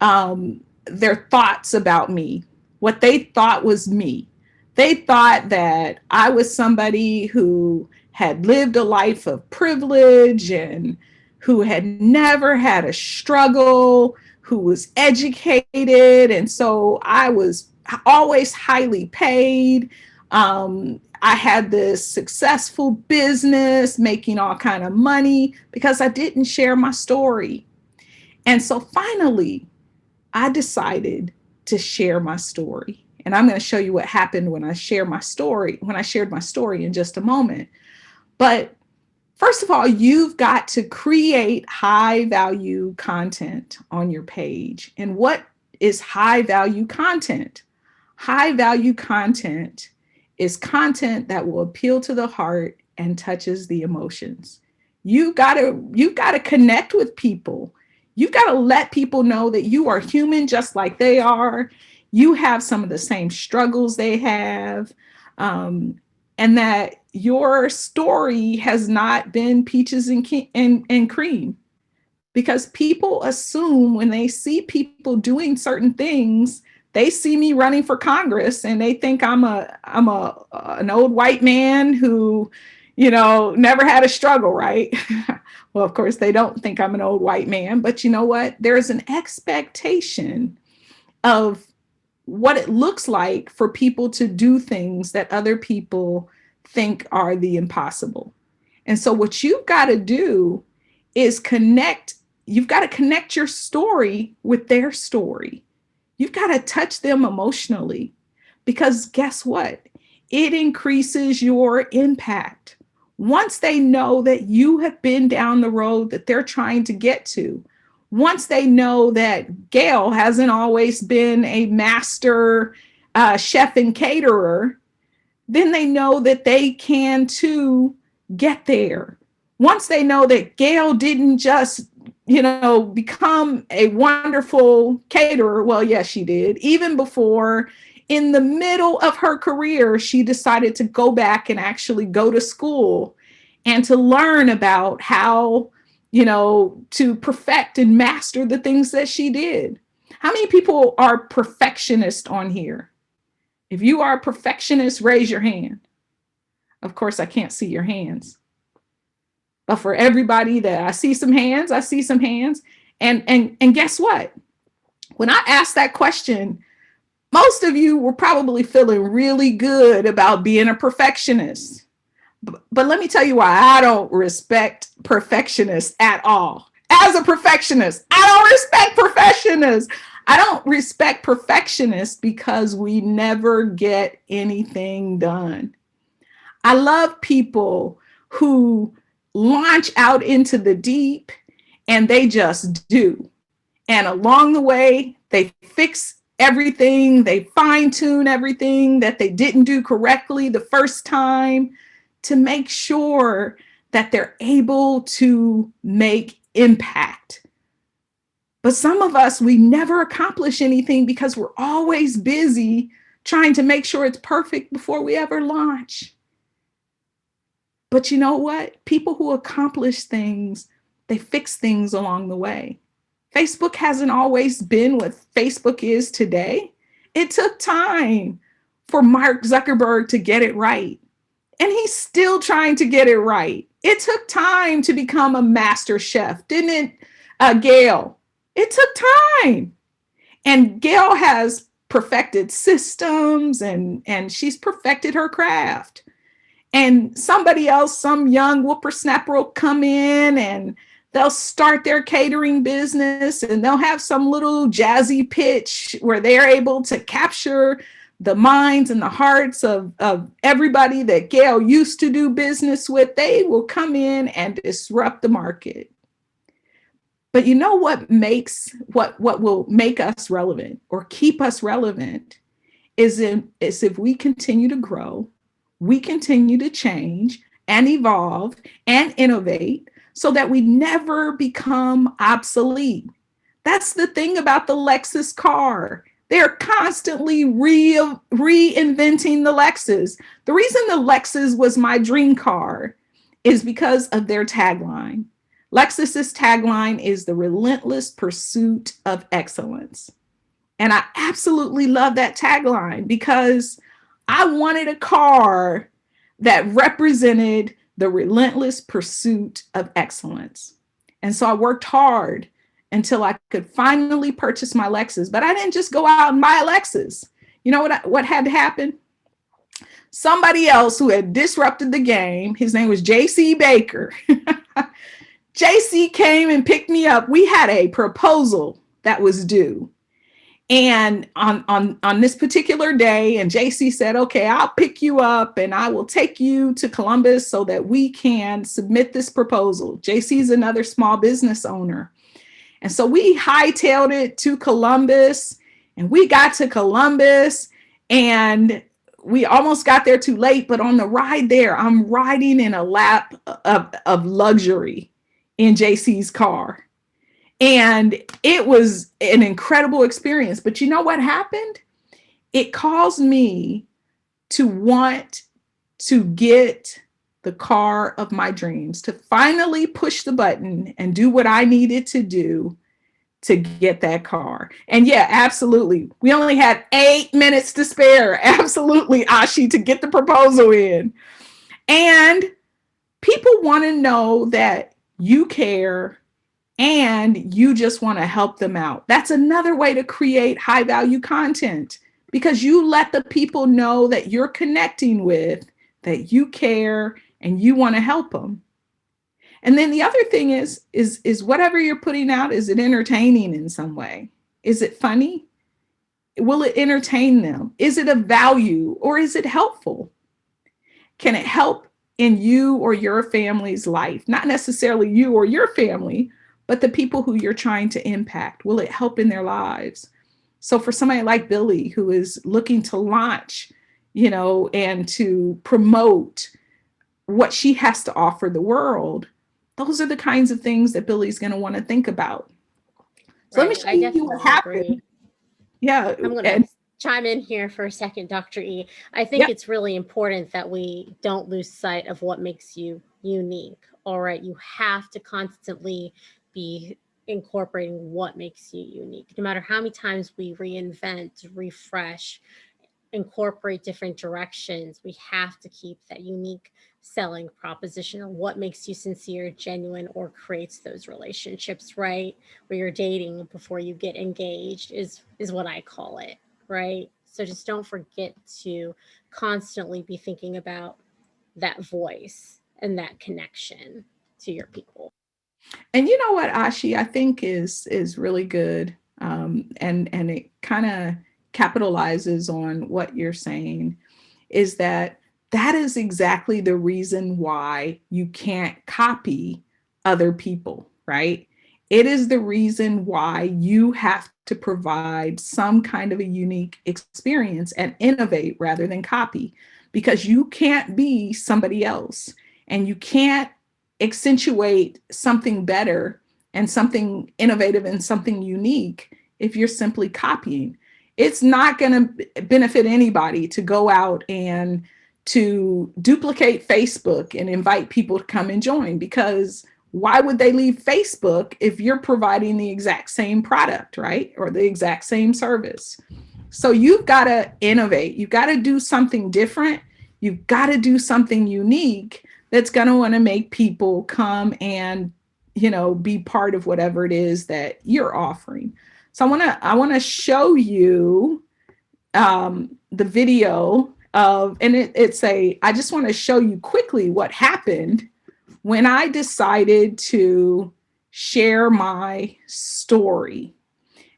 their thoughts about me, what they thought was me. They thought that I was somebody who had lived a life of privilege and who had never had a struggle, who was educated. And so I was always highly paid. I had this successful business, making all kind of money because I didn't share my story. And so finally, I decided to share my story. And I'm going to show you what happened when I shared my story in just a moment. But first of all, you've got to create high value content on your page. And what is high value content? High value content is content that will appeal to the heart and touches the emotions. You've got to connect with people. You've got to let people know that you are human just like they are. You have some of the same struggles they have, and that your story has not been peaches and cream. Because people assume when they see people doing certain things, they see me running for Congress and they think I'm an old white man who, never had a struggle, right? Well, of course, they don't think I'm an old white man, but you know what? There's an expectation of what it looks like for people to do things that other people think are the impossible. And so what you've got to do is you've got to connect your story with their story. You've got to touch them emotionally, because guess what? It increases your impact. Once they know that you have been down the road that they're trying to get to, once they know that Gail hasn't always been a master chef and caterer, then they know that they can too get there. Once they know that Gail didn't just, become a wonderful caterer. Well, yes, she did. Even before, in the middle of her career, she decided to go back and actually go to school and to learn about how, to perfect and master the things that she did. How many people are perfectionists on here? If you are a perfectionist, raise your hand. Of course, I can't see your hands. But for everybody that I see some hands. And guess what? When I asked that question, most of you were probably feeling really good about being a perfectionist. But let me tell you why I don't respect perfectionists at all. As a perfectionist, I don't respect perfectionists. I don't respect perfectionists because we never get anything done. I love people who launch out into the deep and they just do. And along the way, they fix everything, they fine tune everything that they didn't do correctly the first time to make sure that they're able to make impact. But some of us, we never accomplish anything because we're always busy trying to make sure it's perfect before we ever launch. But you know what? People who accomplish things, they fix things along the way. Facebook hasn't always been what Facebook is today. It took time for Mark Zuckerberg to get it right. And he's still trying to get it right. It took time to become a master chef, didn't it, Gail? It took time. And Gail has perfected systems and she's perfected her craft. And somebody else, some young whippersnapper will come in and they'll start their catering business and they'll have some little jazzy pitch where they're able to capture the minds and the hearts of everybody that Gail used to do business with. They will come in and disrupt the market. But you know what will make us relevant or keep us relevant is if we continue to grow, we continue to change and evolve and innovate so that we never become obsolete. That's the thing about the Lexus car. They're constantly reinventing the Lexus. The reason the Lexus was my dream car is because of their tagline. Lexus's tagline is the relentless pursuit of excellence. And I absolutely love that tagline because I wanted a car that represented the relentless pursuit of excellence. And so I worked hard until I could finally purchase my Lexus. But I didn't just go out and buy a Lexus. You know what had to happen? Somebody else who had disrupted the game, his name was J.C. Baker. J.C. came and picked me up. We had a proposal that was due. And on this particular day, and JC said, okay, I'll pick you up and I will take you to Columbus so that we can submit this proposal. JC is another small business owner. And so we hightailed it to Columbus and we got to Columbus and we almost got there too late. But on the ride there, I'm riding in a lap of luxury in JC's car. And it was an incredible experience. But you know what happened? It caused me to want to get the car of my dreams, to finally push the button and do what I needed to do to get that car. And yeah, absolutely. We only had 8 minutes to spare. Absolutely, Ashi, to get the proposal in. And People want to know that you care and you just want to help them out. That's another way to create high value content, because you let the people know that you're connecting with, that you care and you want to help them. And then the other thing is whatever you're putting out, is it entertaining in some way? Is it funny? Will it entertain them? Is it of value or is it helpful? Can it help in you or your family's life? Not necessarily you or your family, but the people who you're trying to impact. Will it help in their lives? So for somebody like Billy, who is looking to launch, and to promote what she has to offer the world, those are the kinds of things that Billy's going to want to think about. So let me Right. show I you what definitely happened. agree. Yeah. I'm going to And chime in here for a second, Dr. E. I think yeah. it's really important that we don't lose sight of what makes you unique. All right. You have to constantly be incorporating what makes you unique. No matter how many times we reinvent, refresh, incorporate different directions, we have to keep that unique selling proposition, or what makes you sincere, genuine, or creates those relationships, right? Where you're dating before you get engaged is what I call it, right? So just don't forget to constantly be thinking about that voice and that connection to your people. And you know what, Ashi, I think is really good. And it kind of capitalizes on what you're saying, is that is exactly the reason why you can't copy other people, right? It is the reason why you have to provide some kind of a unique experience and innovate rather than copy, because you can't be somebody else and you can't accentuate something better and something innovative and something unique if you're simply copying. It's not going to benefit anybody to go out and to duplicate Facebook and invite people to come and join, because why would they leave Facebook if you're providing the exact same product, right? Or the exact same service. So you've got to innovate. You've got to do something different. You've got to do something unique that's going to want to make people come and, be part of whatever it is that you're offering. So I want to show you the video of, and I just want to show you quickly what happened when I decided to share my story.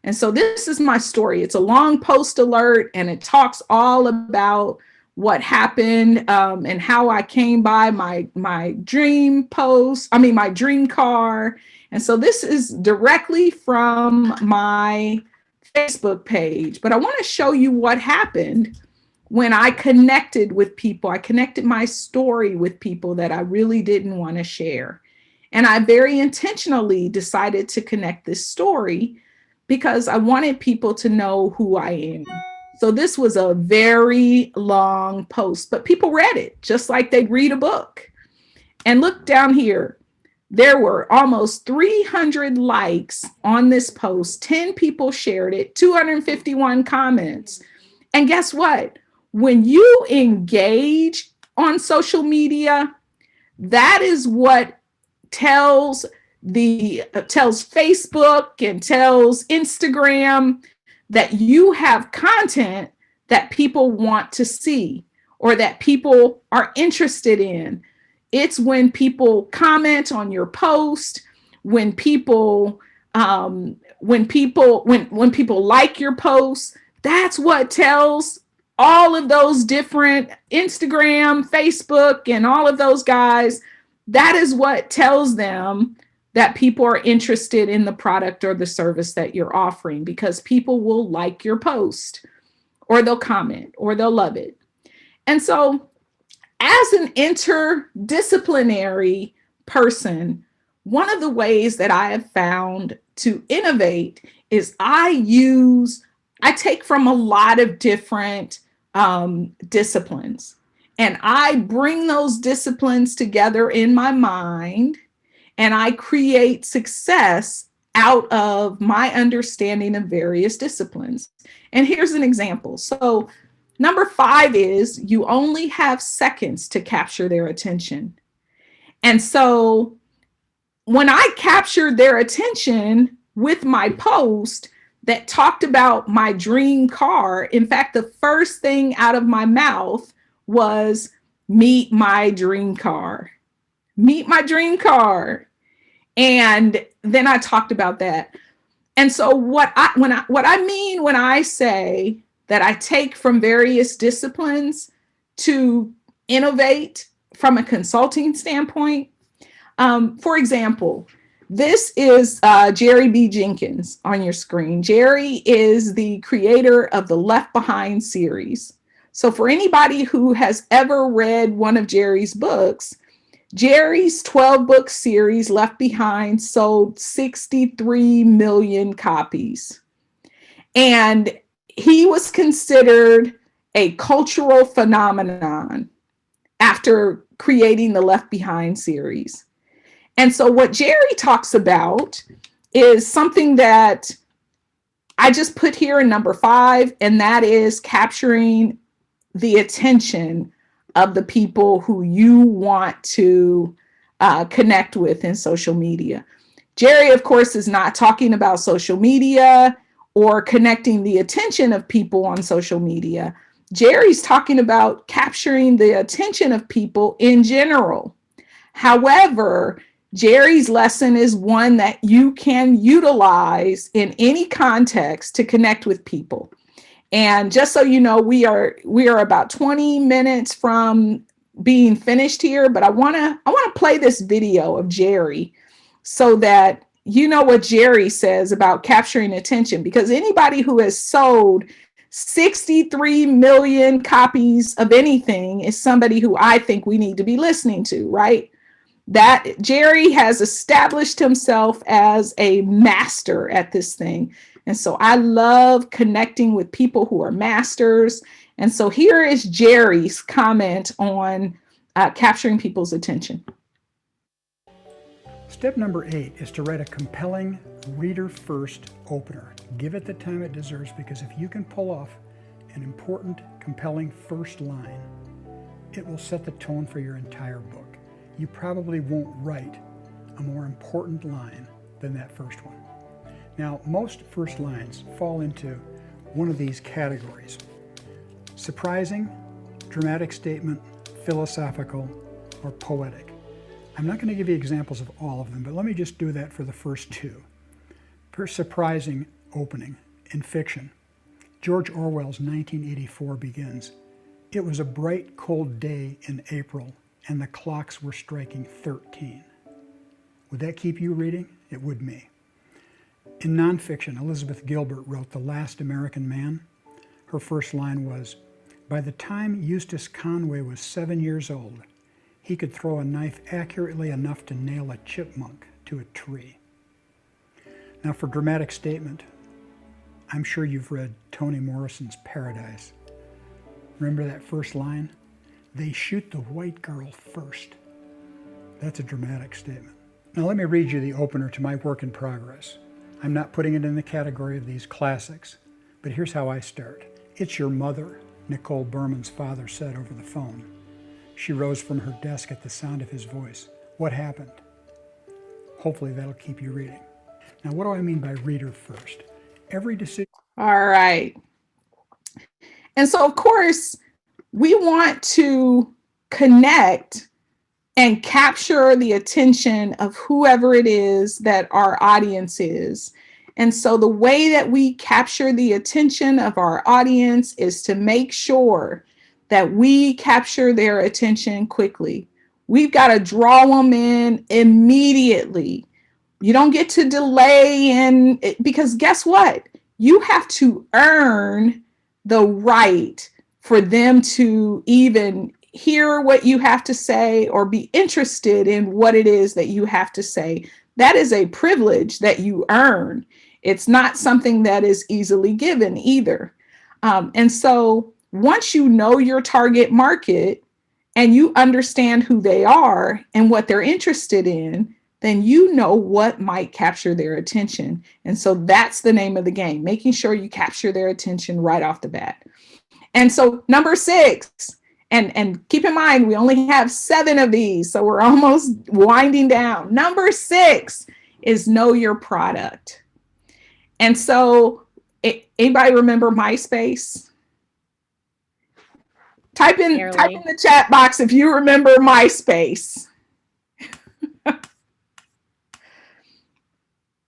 And so this is my story. It's a long post alert, and it talks all about what happened, and how I came by my dream post. I mean, my dream car. And so this is directly from my Facebook page. But I want to show you what happened when I connected with people. I connected my story with people that I really didn't want to share. And I very intentionally decided to connect this story because I wanted people to know who I am. So this was a very long post, but people read it just like they'd read a book. And look down here. There were almost 300 likes on this post. 10 people shared it, 251 comments. And guess what? When you engage on social media, that is what tells tells Facebook and tells Instagram that you have content that people want to see or that people are interested in. It's when people comment on your post, when people when people like your posts. That's what tells all of those different Instagram, Facebook, and all of those guys. That is what tells them that people are interested in the product or the service that you're offering, because people will like your post or they'll comment or they'll love it. And so, as an interdisciplinary person, one of the ways that I have found to innovate is I take from a lot of different disciplines, and I bring those disciplines together in my mind, and I create success out of my understanding of various disciplines. And here's an example. So, number 5 is you only have seconds to capture their attention. And so when I captured their attention with my post that talked about my dream car, in fact, the first thing out of my mouth was meet my dream car, meet my dream car. And then I talked about that. And so what I mean when I say that I take from various disciplines to innovate from a consulting standpoint, for example, this is Jerry B. Jenkins on your screen. Jerry is the creator of the Left Behind series. So for anybody who has ever read one of Jerry's books, Jerry's 12-book series, Left Behind, sold 63 million copies. And he was considered a cultural phenomenon after creating the Left Behind series. And so what Jerry talks about is something that I just put here in number 5, and that is capturing the attention of the people who you want to connect with in social media. Jerry, of course, is not talking about social media or connecting the attention of people on social media. Jerry's talking about capturing the attention of people in general. However, Jerry's lesson is one that you can utilize in any context to connect with people. And just so you know, we are about 20 minutes from being finished here, but I want to play this video of Jerry so that you know what Jerry says about capturing attention, because anybody who has sold 63 million copies of anything is somebody who I think we need to be listening to, right? That Jerry has established himself as a master at this thing. And so I love connecting with people who are masters. And so here is Jerry's comment on capturing people's attention. Step number 8 is to write a compelling reader-first opener. Give it the time it deserves, because if you can pull off an important, compelling first line, it will set the tone for your entire book. You probably won't write a more important line than that first one. Now, most first lines fall into one of these categories: surprising, dramatic statement, philosophical, or poetic. I'm not going to give you examples of all of them, but let me just do that for the first 2. Per surprising opening in fiction, George Orwell's 1984 begins, "It was a bright, cold day in April, and the clocks were striking 13. Would that keep you reading? It would me. In nonfiction, Elizabeth Gilbert wrote The Last American Man. Her first line was, "By the time Eustace Conway was 7 years old, he could throw a knife accurately enough to nail a chipmunk to a tree." Now for dramatic statement, I'm sure you've read Toni Morrison's Paradise. Remember that first line? "They shoot the white girl first." That's a dramatic statement. Now let me read you the opener to my work in progress. I'm not putting it in the category of these classics, but here's how I start. "It's your mother," Nicole Berman's father said over the phone. She rose from her desk at the sound of his voice. "What happened?" Hopefully that'll keep you reading. Now, what do I mean by reader first? Every decision. All right. And so, of course, we want to connect and capture the attention of whoever it is that our audience is. And so the way that we capture the attention of our audience is to make sure that we capture their attention quickly. We've got to draw them in immediately. You don't get to delay because guess what? You have to earn the right for them to even hear what you have to say or be interested in what it is that you have to say. That is a privilege that you earn. It's not something that is easily given either. And so once you know your target market and you understand who they are and what they're interested in, then you know what might capture their attention. And so that's the name of the game, making sure you capture their attention right off the bat. And so number 6, And keep in mind, we only have 7 of these, so we're almost winding down. Number 6 is know your product. And so, anybody remember MySpace? Type in the chat box if you remember MySpace.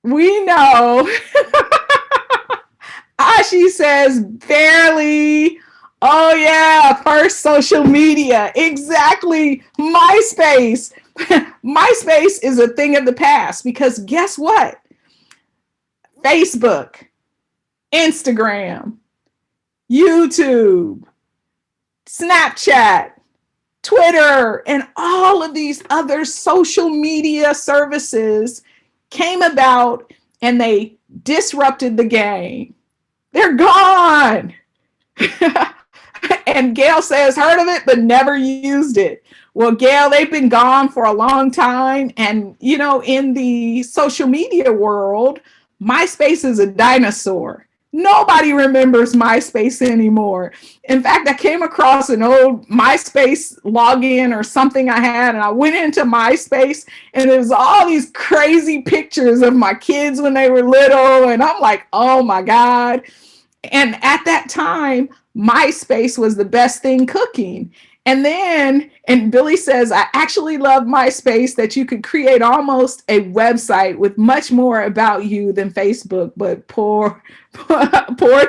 We know. Ashi says, barely. Oh, yeah, first social media. Exactly. MySpace. MySpace is a thing of the past because guess what? Facebook, Instagram, YouTube, Snapchat, Twitter, and all of these other social media services came about and they disrupted the game. They're gone. And Gail says, heard of it, but never used it. Well, Gail, they've been gone for a long time. And, you know, in the social media world, MySpace is a dinosaur. Nobody remembers MySpace anymore. In fact, I came across an old MySpace login or something I had, and I went into MySpace, and it was all these crazy pictures of my kids when they were little. And I'm like, oh my God. And at that time, MySpace was the best thing cooking. And then, and Billy says, I actually love MySpace that you could create almost a website with much more about you than Facebook, but poor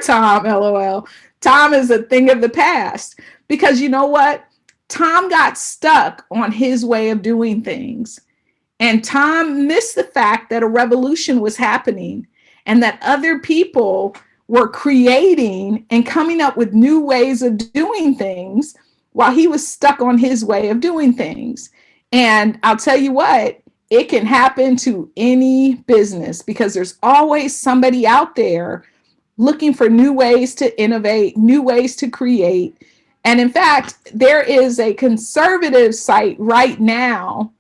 Tom, LOL. Tom is a thing of the past because you know what? Tom got stuck on his way of doing things. And Tom missed the fact that a revolution was happening and that other people were creating and coming up with new ways of doing things while he was stuck on his way of doing things. And I'll tell you what, it can happen to any business because there's always somebody out there looking for new ways to innovate, new ways to create. And in fact, there is a conservative site right now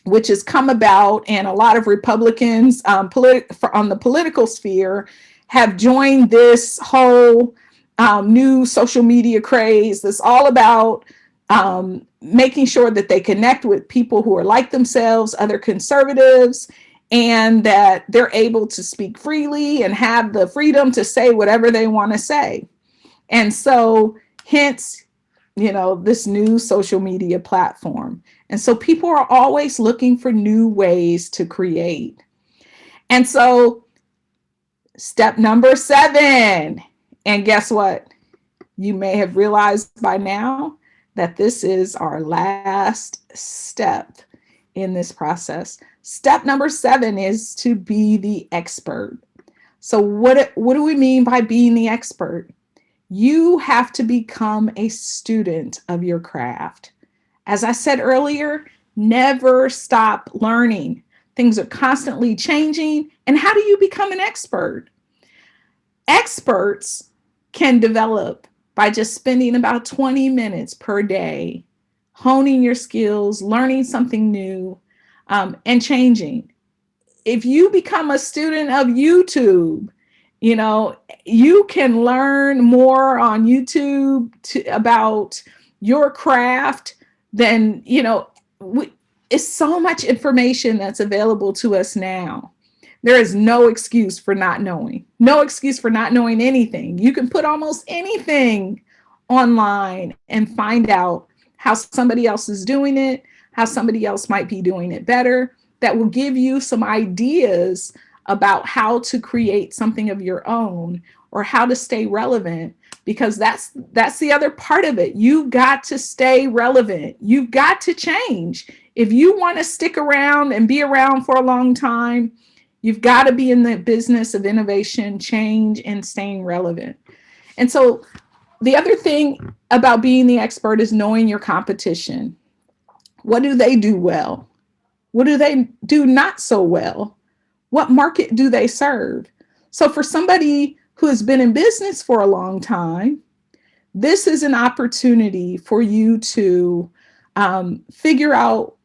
which has come about, and a lot of Republicans on the political sphere have joined this whole new social media craze that's all about making sure that they connect with people who are like themselves, other conservatives, and that they're able to speak freely and have the freedom to say whatever they want to say. And so, hence, you know, this new social media platform. And so people are always looking for new ways to create. And so step number 7, and guess what? You may have realized by now that this is our last step in this process. Step number 7 is to be the expert. So what do we mean by being the expert? You have to become a student of your craft. As I said earlier, never stop learning. Things are constantly changing. And how do you become an expert? Experts can develop by just spending about 20 minutes per day, honing your skills, learning something new, and changing. If you become a student of YouTube, you know, you can learn more on YouTube about your craft than, you know, it's so much information that's available to us now. There is no excuse for not knowing, no excuse for not knowing anything. You can put almost anything online and find out how somebody else is doing it, how somebody else might be doing it better. That will give you some ideas about how to create something of your own or how to stay relevant, because that's the other part of it. You've got to stay relevant. You've got to change. If you want to stick around and be around for a long time, you've got to be in the business of innovation, change, and staying relevant. And so the other thing about being the expert is knowing your competition. What do they do well? What do they do not so well? What market do they serve? So for somebody who has been in business for a long time, this is an opportunity for you to figure out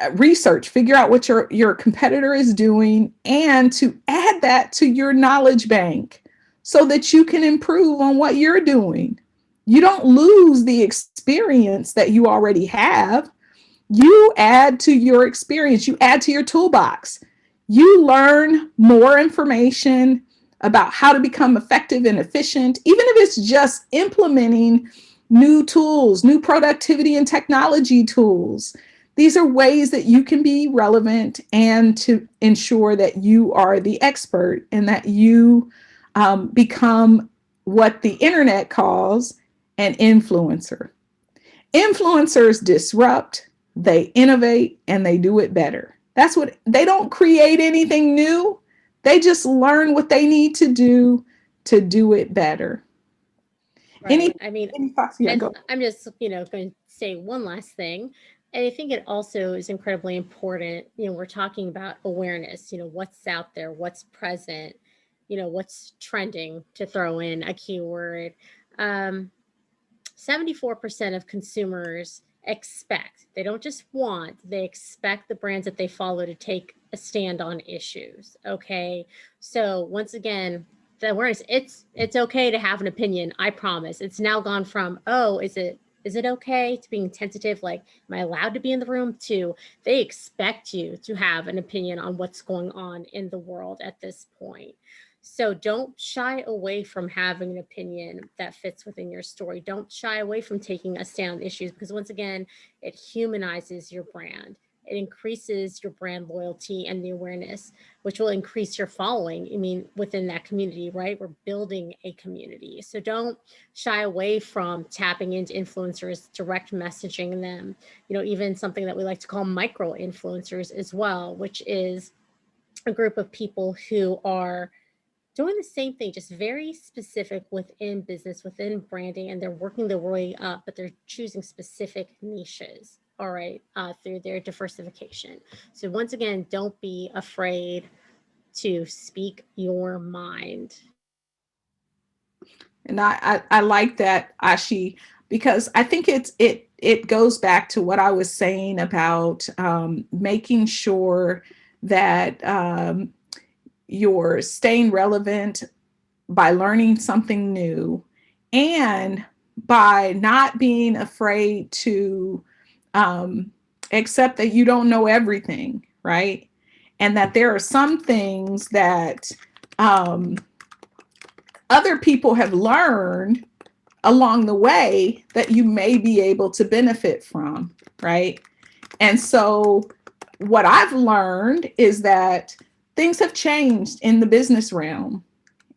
what your competitor is doing and to add that to your knowledge bank so that you can improve on what you're doing. You don't lose the experience experience that you already have. You add to your experience, you add to your toolbox. You learn more information about how to become effective and efficient, even if it's just implementing new tools, new productivity and technology tools. These are ways that you can be relevant and to ensure that you are the expert and that you become what the internet calls an influencer. Influencers disrupt, they innovate, and they do it better. That's what they don't create anything new. They just learn what they need to do it better. Right. I mean, Any thoughts? Yeah, and go. I'm just, going to say one last thing. And I think it also is incredibly important. We're talking about awareness, what's out there, what's present, what's trending, to throw in a keyword. 74% of consumers expect, they don't just want, they expect the brands that they follow to take a stand on issues. Okay. So once again, the awareness, it's okay to have an opinion. I promise. It's now gone from, oh, is it okay, to being tentative, like, am I allowed to be in the room, to they expect you to have an opinion on what's going on in the world at this point. So don't shy away from having an opinion that fits within your story. Don't shy away from taking a stand on issues, because once again, it humanizes your brand. It increases your brand loyalty and the awareness, which will increase your following. I mean, within that community, right? We're building a community. So don't shy away from tapping into influencers, direct messaging them, even something that we like to call micro influencers as well, which is a group of people who are doing the same thing, just very specific within business, within branding, and they're working their way up, but they're choosing specific niches, all right, through their diversification. So once again, don't be afraid to speak your mind. And I like that, Ashi, because I think it goes back to what I was saying about making sure that you're staying relevant by learning something new and by not being afraid to accept that you don't know everything, right? And that there are some things that um, other people have learned along the way that you may be able to benefit from, right? And so what I've learned is that things have changed in the business realm.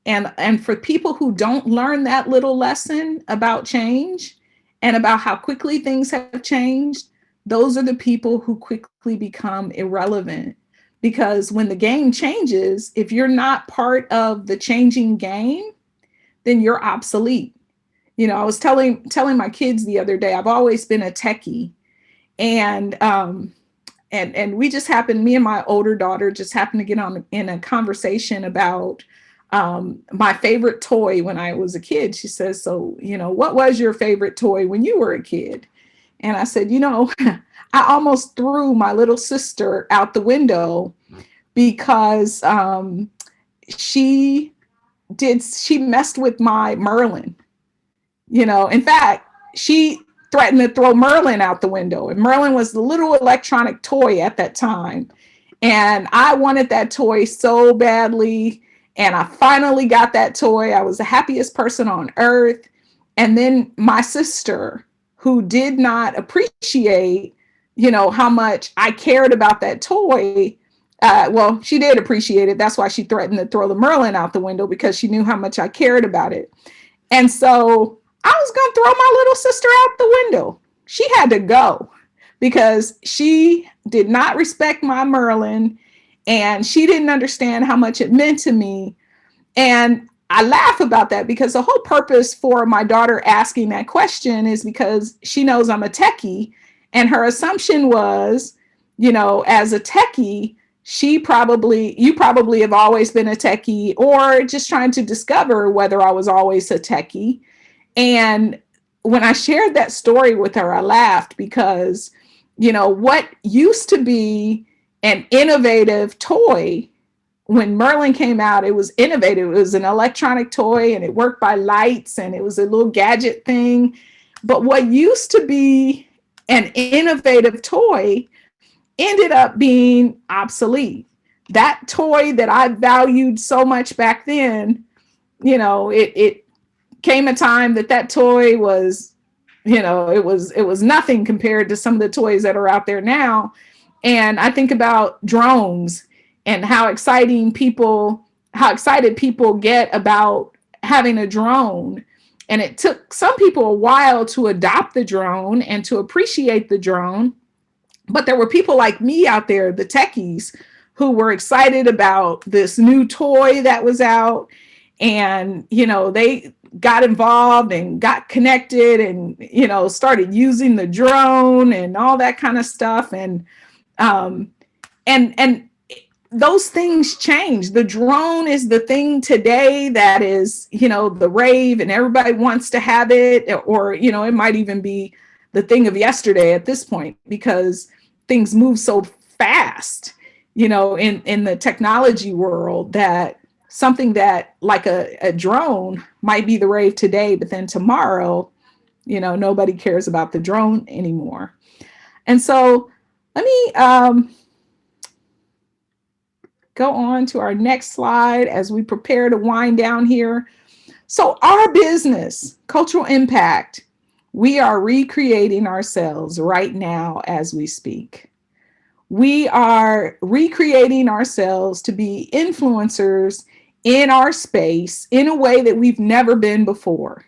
And for people who don't learn that little lesson about change and about how quickly things have changed, those are the people who quickly become irrelevant. Because when the game changes, if you're not part of the changing game, then you're obsolete. I was telling my kids the other day, I've always been a techie, and we just happened, me and my older daughter just happened to get on in a conversation about my favorite toy when I was a kid. She says, so, what was your favorite toy when you were a kid? And I said, I almost threw my little sister out the window because she messed with my Merlin. In fact, she threatened to throw Merlin out the window. And Merlin was the little electronic toy at that time. And I wanted that toy so badly. And I finally got that toy. I was the happiest person on earth. And then my sister, who did not appreciate, how much I cared about that toy. Well, she did appreciate it. That's why she threatened to throw the Merlin out the window, because she knew how much I cared about it. And so I was going to throw my little sister out the window. She had to go because she did not respect my Merlin and she didn't understand how much it meant to me. And I laugh about that because the whole purpose for my daughter asking that question is because she knows I'm a techie. And her assumption was, as a techie, you probably have always been a techie, or just trying to discover whether I was always a techie. And when I shared that story with her, I laughed because, what used to be an innovative toy, when Merlin came out, it was innovative. It was an electronic toy and it worked by lights and it was a little gadget thing. But what used to be an innovative toy ended up being obsolete. That toy that I valued so much back then, it came a time that toy was, it was nothing compared to some of the toys that are out there now. And I think about drones and how excited people get about having a drone. And it took some people a while to adopt the drone and to appreciate the drone. But there were people like me out there, the techies, who were excited about this new toy that was out. And, they got involved and got connected and, started using the drone and all that kind of stuff. Um, and those things change. The drone is the thing today that is, the rave, and everybody wants to have it, or, it might even be the thing of yesterday at this point, because things move so fast, in the technology world, that something that like a drone might be the rave today, but then tomorrow, nobody cares about the drone anymore. And so let me go on to our next slide as we prepare to wind down here. So our business, Cultural Impact, we are recreating ourselves right now as we speak. We are recreating ourselves to be influencers in our space in a way that we've never been before.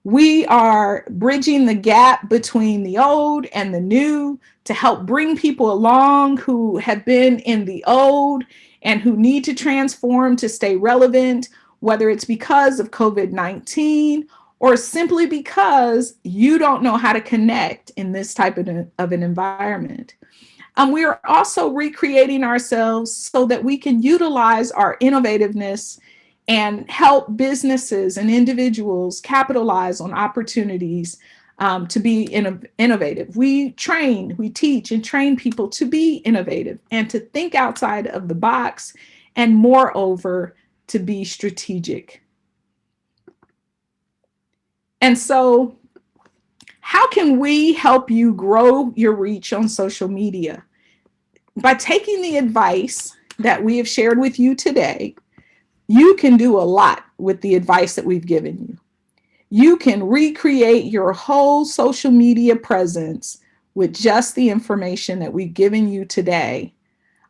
We are bridging the gap between the old and the new to help bring people along who have been in the old and who need to transform to stay relevant, whether it's because of COVID-19 or simply because you don't know how to connect in this type of an environment. We are also recreating ourselves so that we can utilize our innovativeness and help businesses and individuals capitalize on opportunities to be innovative. We teach and train people to be innovative and to think outside of the box, and moreover, to be strategic. And so, how can we help you grow your reach on social media? By taking the advice that we have shared with you today, you can do a lot with the advice that we've given you. You can recreate your whole social media presence with just the information that we've given you today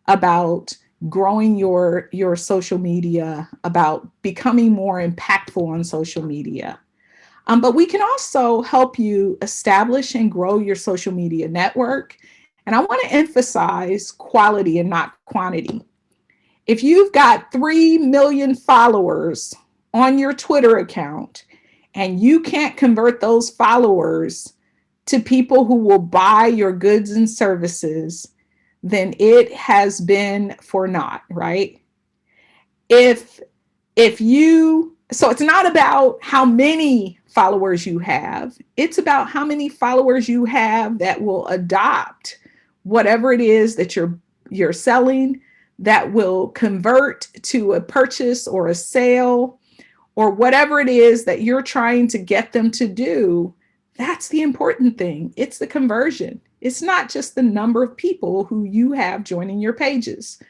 about growing your social media, about becoming more impactful on social media. But we can also help you establish and grow your social media network. And I want to emphasize quality and not quantity. If you've got 3 million followers on your Twitter account and you can't convert those followers to people who will buy your goods and services, then it has been for naught, right? So it's not about how many followers you have. It's about how many followers you have that will adopt whatever it is that you're selling, that will convert to a purchase or a sale, or whatever it is that you're trying to get them to do. That's the important thing. It's the conversion. It's not just the number of people who you have joining your pages.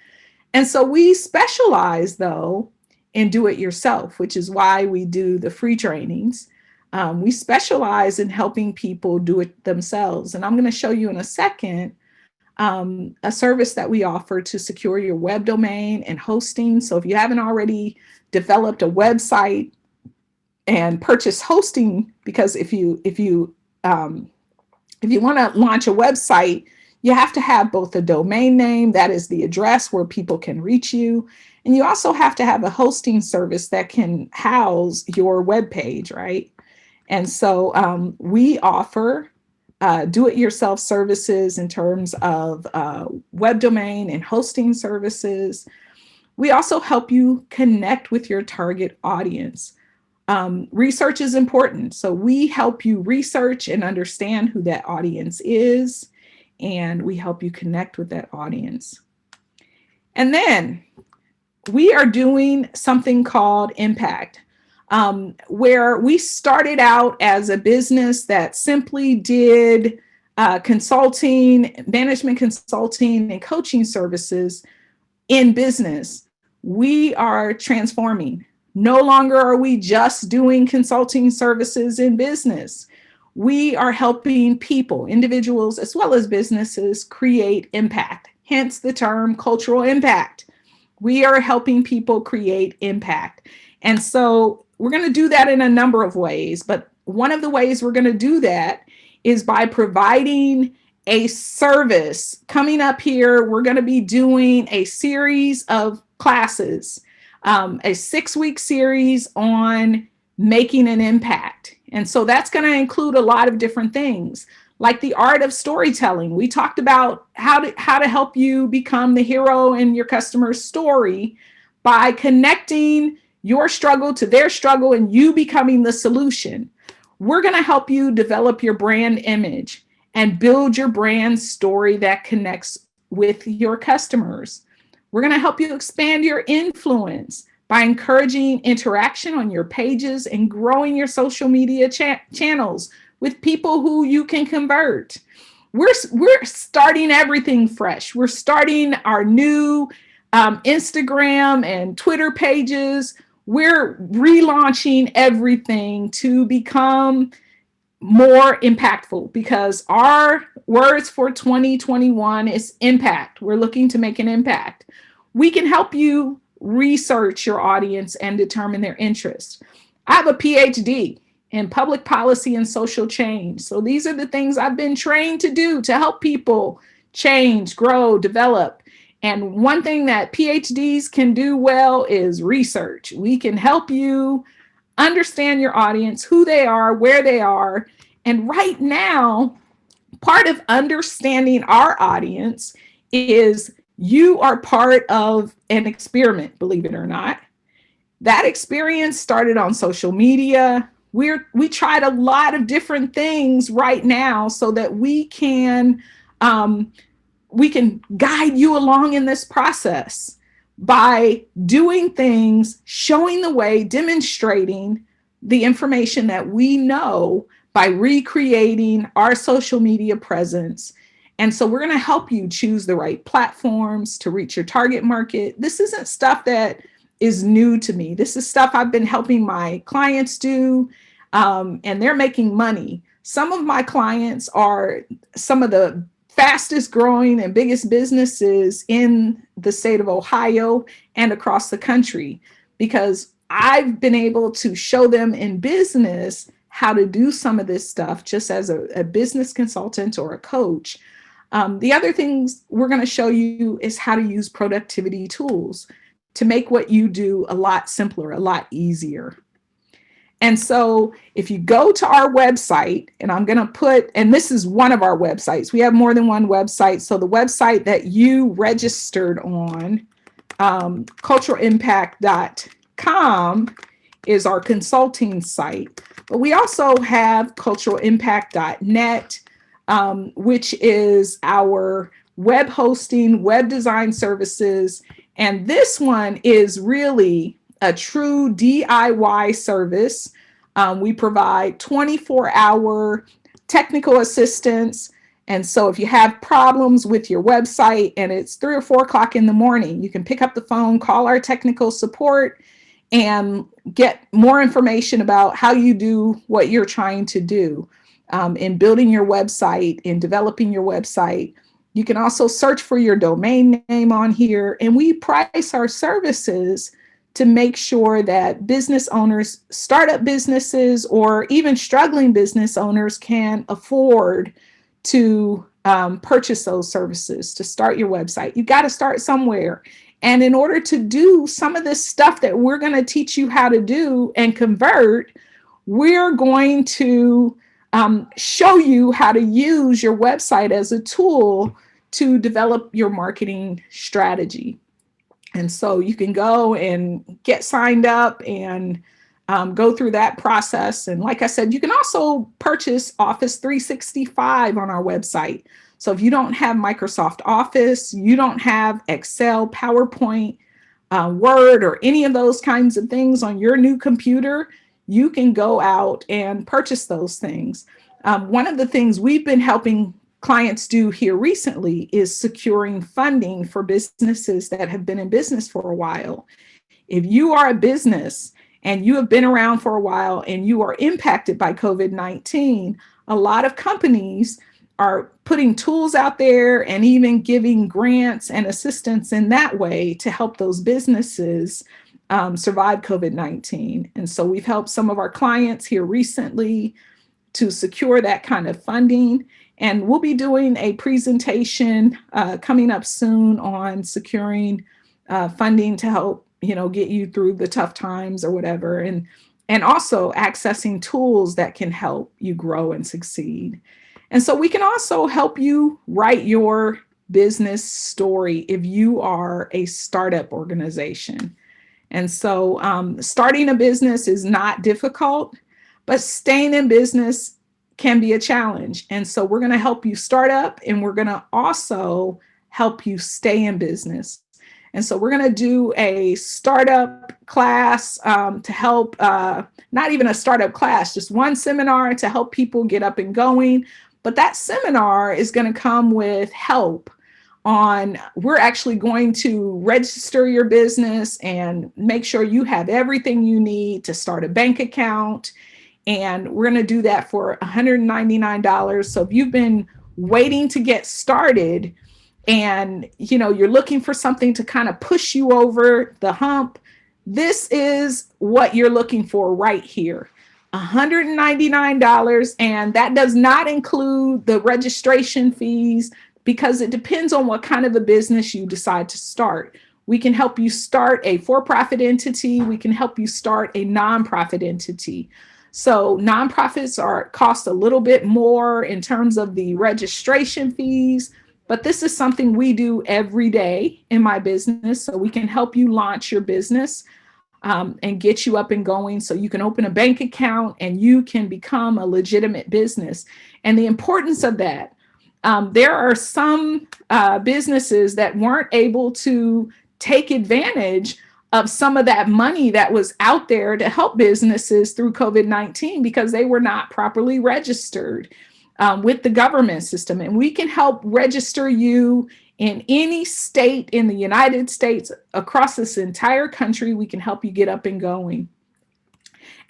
And so we specialize, though, in do it yourself, which is why we do the free trainings. We specialize in helping people do it themselves. And I'm going to show you in a second a service that we offer to secure your web domain and hosting. So if you haven't already developed a website and purchase hosting, because if you want to launch a website, you have to have both a domain name, that is the address where people can reach you, and you also have to have a hosting service that can house your web page, right? And so we offer do-it-yourself services in terms of web domain and hosting services. We also help you connect with your target audience. Research is important. So we help you research and understand who that audience is, and we help you connect with that audience. And then we are doing something called Impact. where we started out as a business that simply did consulting, management consulting, and coaching services in business. We are transforming. No longer are we just doing consulting services in business. We are helping people, individuals, as well as businesses create impact, hence the term cultural impact. We are helping people create impact. And so we're going to do that in a number of ways. But one of the ways we're going to do that is by providing a service. Coming up here, we're going to be doing a series of classes, a 6-week series on making an impact. And so that's going to include a lot of different things, like the art of storytelling. We talked about how to help you become the hero in your customer's story by connecting your struggle to their struggle and you becoming the solution. We're going to help you develop your brand image and build your brand story that connects with your customers. We're going to help you expand your influence by encouraging interaction on your pages and growing your social media channels with people who you can convert. We're starting everything fresh. We're starting our new Instagram and Twitter pages. We're relaunching everything to become more impactful, because our words for 2021 is impact. We're looking to make an impact. We can help you research your audience and determine their interests. I have a PhD in public policy and social change. So these are the things I've been trained to do to help people change, grow, develop. And one thing that PhDs can do well is research. We can help you understand your audience, who they are, where they are. And right now, part of understanding our audience is you are part of an experiment, believe it or not. That experience started on social media. We tried a lot of different things right now so that we can guide you along in this process by doing things, showing the way, demonstrating the information that we know by recreating our social media presence. And so we're going to help you choose the right platforms to reach your target market. This isn't stuff that is new to me. This is stuff I've been helping my clients do, and they're making money. Some of my clients are some of the fastest growing and biggest businesses in the state of Ohio and across the country, because I've been able to show them in business how to do some of this stuff just as a business consultant or a coach. The other things we're going to show you is how to use productivity tools to make what you do a lot simpler, a lot easier. And so if you go to our website, and I'm going to put, and this is one of our websites, we have more than one website. So the website that you registered on, culturalimpact.com, is our consulting site. But we also have culturalimpact.net, which is our web hosting, web design services. And this one is really a true DIY service. We provide 24-hour technical assistance. And so if you have problems with your website and it's 3 or 4 o'clock in the morning, you can pick up the phone, call our technical support, and get more information about how you do what you're trying to do in building your website, in developing your website. You can also search for your domain name on here, and we price our services to make sure that business owners, startup businesses, or even struggling business owners can afford to purchase those services to start your website. You got to start somewhere. And in order to do some of this stuff that we're going to teach you how to do and convert, we're going to show you how to use your website as a tool to develop your marketing strategy. And so you can go and get signed up and go through that process. And like I said, you can also purchase Office 365 on our website. So if you don't have Microsoft Office, you don't have Excel, PowerPoint, Word, or any of those kinds of things on your new computer, you can go out and purchase those things. One of the things we've been helping clients do here recently is securing funding for businesses that have been in business for a while. If you are a business and you have been around for a while and you are impacted by COVID-19, a lot of companies are putting tools out there and even giving grants and assistance in that way to help those businesses survive COVID-19. And so we've helped some of our clients here recently to secure that kind of funding. And we'll be doing a presentation coming up soon on securing funding to help, get you through the tough times or whatever. And also accessing tools that can help you grow and succeed. And so we can also help you write your business story if you are a startup organization. And so starting a business is not difficult, but staying in business can be a challenge. And so we're going to help you start up, and we're going to also help you stay in business. And so we're going to do a startup class to help, not even a startup class, just one seminar to help people get up and going. But that seminar is going to come with help on, we're actually going to register your business and make sure you have everything you need to start a bank account. And we're going to do that for $199. So if you've been waiting to get started and you're looking for something to kind of push you over the hump, this is what you're looking for right here. $199, and that does not include the registration fees, because it depends on what kind of a business you decide to start. We can help you start a for-profit entity. We can help you start a nonprofit entity. So nonprofits cost a little bit more in terms of the registration fees, but this is something we do every day in my business. So we can help you launch your business and get you up and going so you can open a bank account and you can become a legitimate business. And the importance of that, there are some businesses that weren't able to take advantage of some of that money that was out there to help businesses through COVID-19 because they were not properly registered with the government system. And we can help register you in any state in the United States, across this entire country. We can help you get up and going.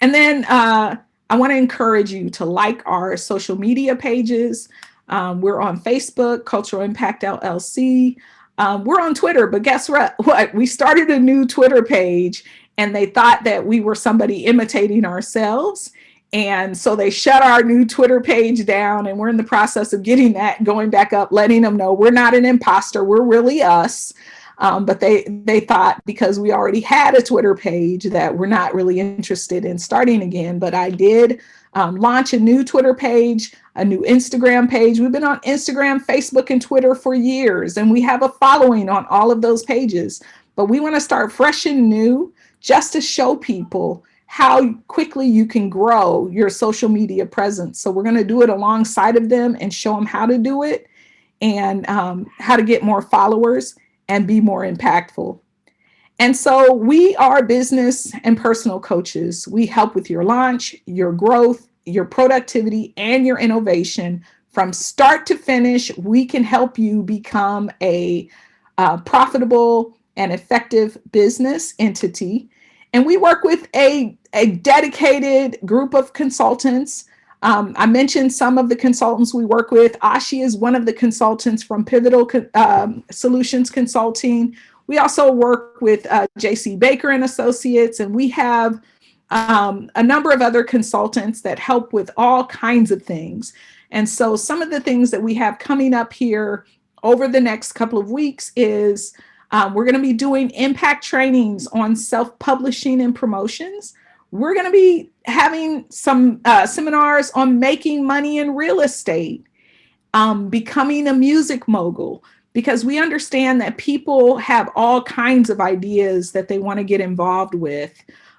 And then I want to encourage you to like our social media pages. We're on Facebook, Cultural Impact LLC. We're on Twitter, but guess what? We started a new Twitter page, and they thought that we were somebody imitating ourselves. And so they shut our new Twitter page down, and we're in the process of getting that going back up, letting them know we're not an imposter. We're really us. But they thought because we already had a Twitter page that we're not really interested in starting again. But I did launch a new Twitter page, a new Instagram page. We've been on Instagram, Facebook, and Twitter for years, and we have a following on all of those pages. But we want to start fresh and new just to show people how quickly you can grow your social media presence. So we're going to do it alongside of them and show them how to do it and how to get more followers and be more impactful. And so we are business and personal coaches. We help with your launch, your growth, your productivity, and your innovation. From start to finish, we can help you become a profitable and effective business entity. And we work with a dedicated group of consultants. I mentioned some of the consultants we work with. Ashi is one of the consultants from Pivotal Solutions Consulting. We also work with JC Baker and Associates, and we have a number of other consultants that help with all kinds of things. And so some of the things that we have coming up here over the next couple of weeks is we're going to be doing impact trainings on self-publishing and promotions. We're going to be having some seminars on making money in real estate, becoming a music mogul, because we understand that people have all kinds of ideas that they want to get involved with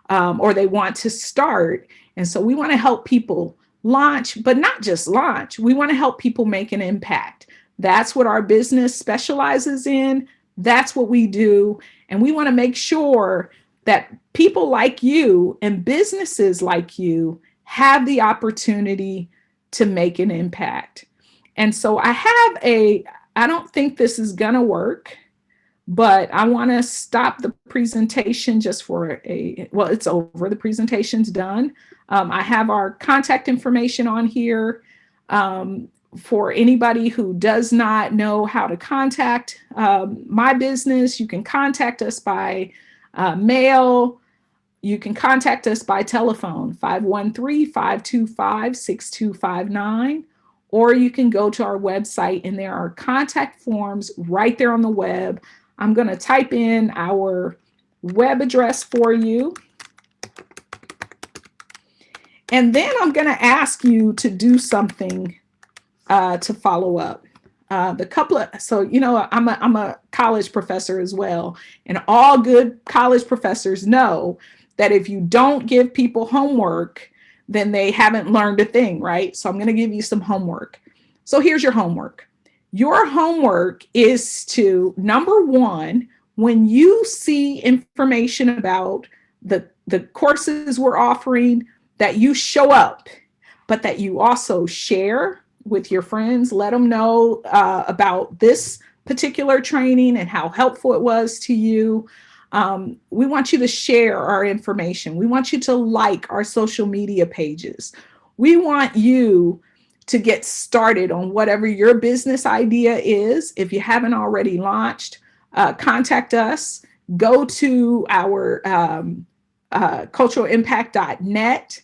or they want to start. And so we want to help people launch, but not just launch. We want to help people make an impact. That's what our business specializes in. That's what we do. And we want to make sure that people like you and businesses like you have the opportunity to make an impact. And so I don't think this is going to work, but I want to stop the presentation just for well, it's over. The presentation's done. I have our contact information on here. For anybody who does not know how to contact my business, you can contact us by mail. You can contact us by telephone, 513-525-6259, or you can go to our website and there are contact forms right there on the web. I'm going to type in our web address for you. And then I'm going to ask you to do something to follow up. So, you know, I'm a college professor as well. And all good college professors know that if you don't give people homework, then they haven't learned a thing, right? So I'm going to give you some homework. So here's your homework. Your homework is to, number one, when you see information about the courses we're offering, that you show up, but that you also share with your friends, let them know about this particular training and how helpful it was to you. We want you to share our information. We want you to like our social media pages. We want you to get started on whatever your business idea is. If you haven't already launched, contact us. Go to our culturalimpact.net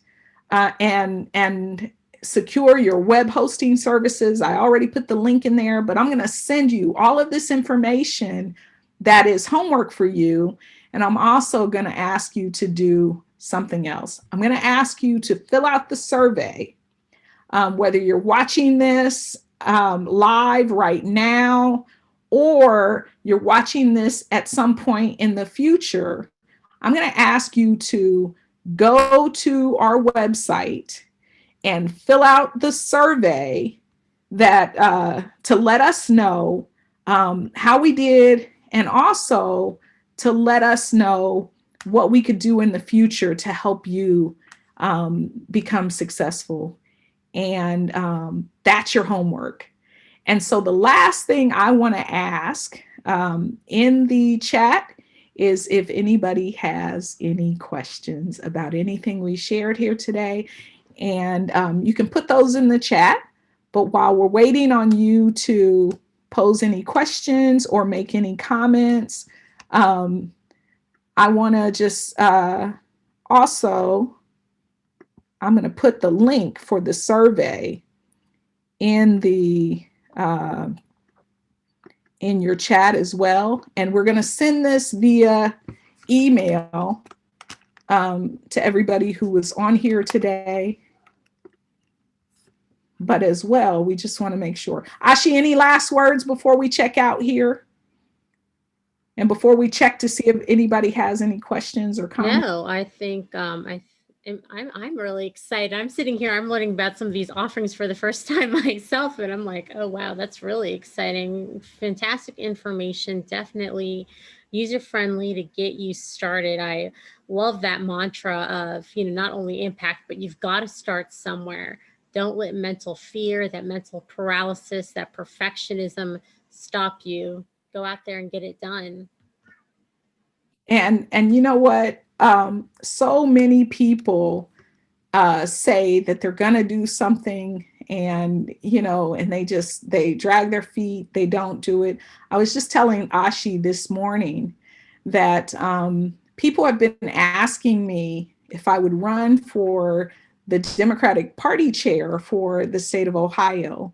and secure your web hosting services. I already put the link in there, but I'm going to send you all of this information that is homework for you. And I'm also going to ask you to do something else. I'm going to ask you to fill out the survey, whether you're watching this live right now, or you're watching this at some point in the future. I'm going to ask you to go to our website and fill out the survey that to let us know how we did, and also to let us know what we could do in the future to help you become successful. And that's your homework. And so the last thing I want to ask in the chat is if anybody has any questions about anything we shared here today. And you can put those in the chat. But while we're waiting on you to pose any questions or make any comments, I want to just also, I'm going to put the link for the survey in the in your chat as well. And we're going to send this via email to everybody who was on here today. But as well, we just want to make sure. Ashi, any last words before we check out here? And before we check to see if anybody has any questions or comments? No, I think I'm really excited. I'm sitting here, I'm learning about some of these offerings for the first time myself, and I'm like, oh wow, that's really exciting. Fantastic information, definitely user friendly to get you started. I love that mantra of, you know, not only impact, but you've got to start somewhere. Don't let mental fear, that mental paralysis, that perfectionism stop you. Go out there and get it done. And you know what? So many people say that they're going to do something, and you know, and they drag their feet. They don't do it. I was just telling Ashi this morning that people have been asking me if I would run for the Democratic Party chair for the state of Ohio.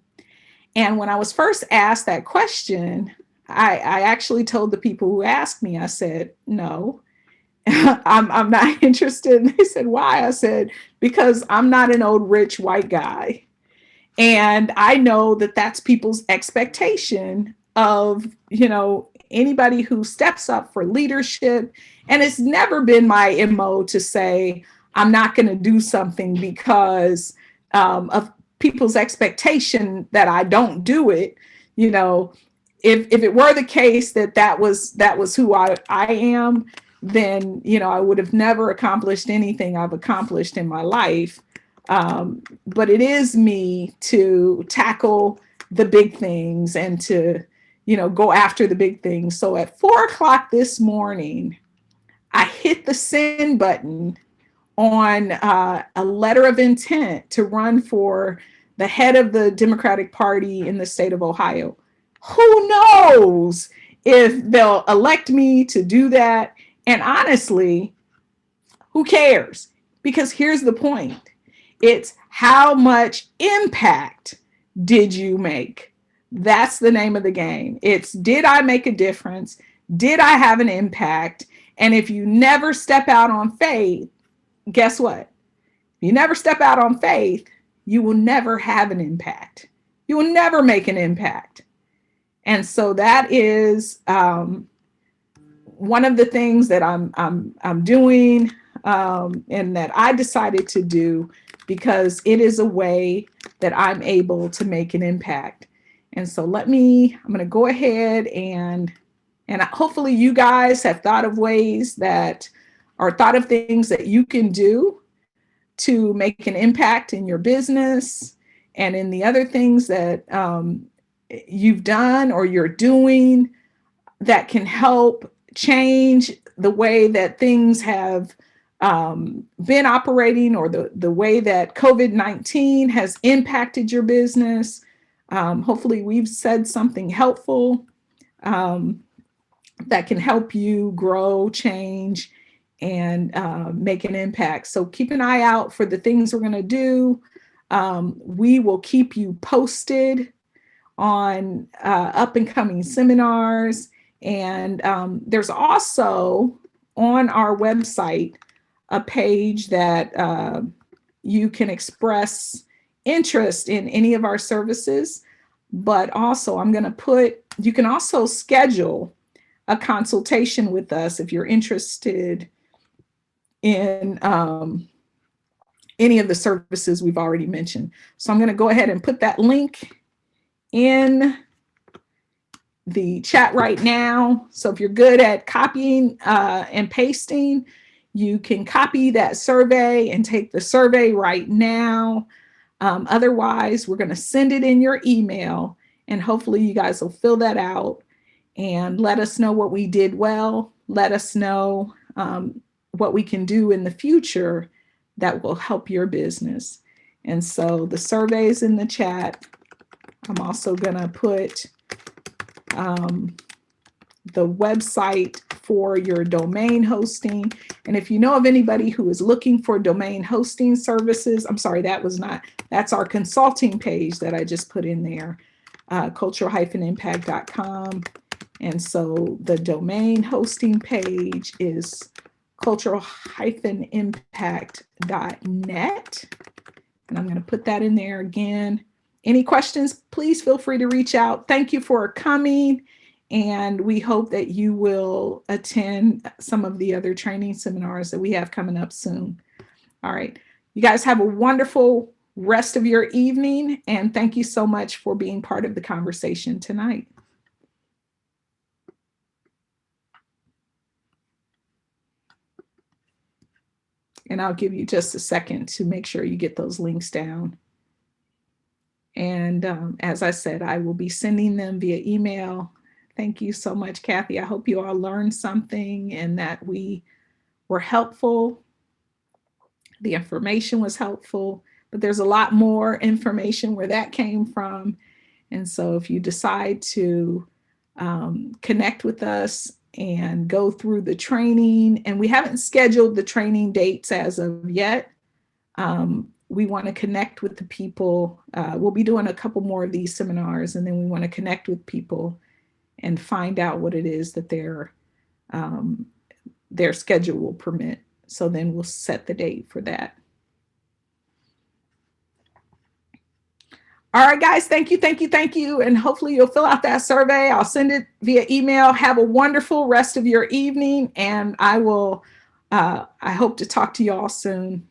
And when I was first asked that question, I actually told the people who asked me, I said, no, I'm not interested. And they said, why? I said, because I'm not an old rich white guy. And I know that that's people's expectation of, you know, anybody who steps up for leadership. And it's never been my MO to say, I'm not going to do something because of people's expectation that I don't do it. You know, if it were the case that was who I am, then, I would have never accomplished anything I've accomplished in my life. But it is me to tackle the big things and to, go after the big things. So at 4 o'clock this morning, I hit the send button on a letter of intent to run for the head of the Democratic Party in the state of Ohio. Who knows if they'll elect me to do that? And honestly, who cares? Because here's the point. It's how much impact did you make? That's the name of the game. It's, did I make a difference? Did I have an impact? And if you never step out on faith, guess what? If you never step out on faith, you will never have an impact. You will never make an impact. And so that is one of the things that I'm doing, and that I decided to do because it is a way that I'm able to make an impact. And so I'm going to go ahead and hopefully you guys have thought of ways that, or thought of things that you can do to make an impact in your business and in the other things that you've done or you're doing that can help change the way that things have been operating, or the way that COVID-19 has impacted your business. Hopefully we've said something helpful that can help you grow, change, and make an impact. So keep an eye out for the things we're going to do. We will keep you posted on up and coming seminars. And there's also on our website a page that you can express interest in any of our services. But also you can also schedule a consultation with us if you're interested in any of the services we've already mentioned. So I'm going to go ahead and put that link in the chat right now. So if you're good at copying and pasting, you can copy that survey and take the survey right now. Otherwise, we're going to send it in your email, and hopefully you guys will fill that out and let us know what we did well. Let us know what we can do in the future that will help your business. And so the survey is in the chat. I'm also going to put the website for your domain hosting. And if you know of anybody who is looking for domain hosting services, I'm sorry, that's our consulting page that I just put in there, cultural-impact.com. And so the domain hosting page is cultural-impact.net. And I'm going to put that in there again. Any questions, please feel free to reach out. Thank you for coming. And we hope that you will attend some of the other training seminars that we have coming up soon. All right. You guys have a wonderful rest of your evening. And thank you so much for being part of the conversation tonight. And I'll give you just a second to make sure you get those links down. And as I said, I will be sending them via email. Thank you so much, Kathy. I hope you all learned something and that we were helpful. The information was helpful, but there's a lot more information where that came from. And so if you decide to connect with us and go through the training, and we haven't scheduled the training dates as of yet. We want to connect with the people. We'll be doing a couple more of these seminars, and then we want to connect with people and find out what it is that their schedule will permit. So then we'll set the date for that. All right, guys, thank you, thank you, thank you. And hopefully you'll fill out that survey. I'll send it via email. Have a wonderful rest of your evening. And I hope to talk to you all soon.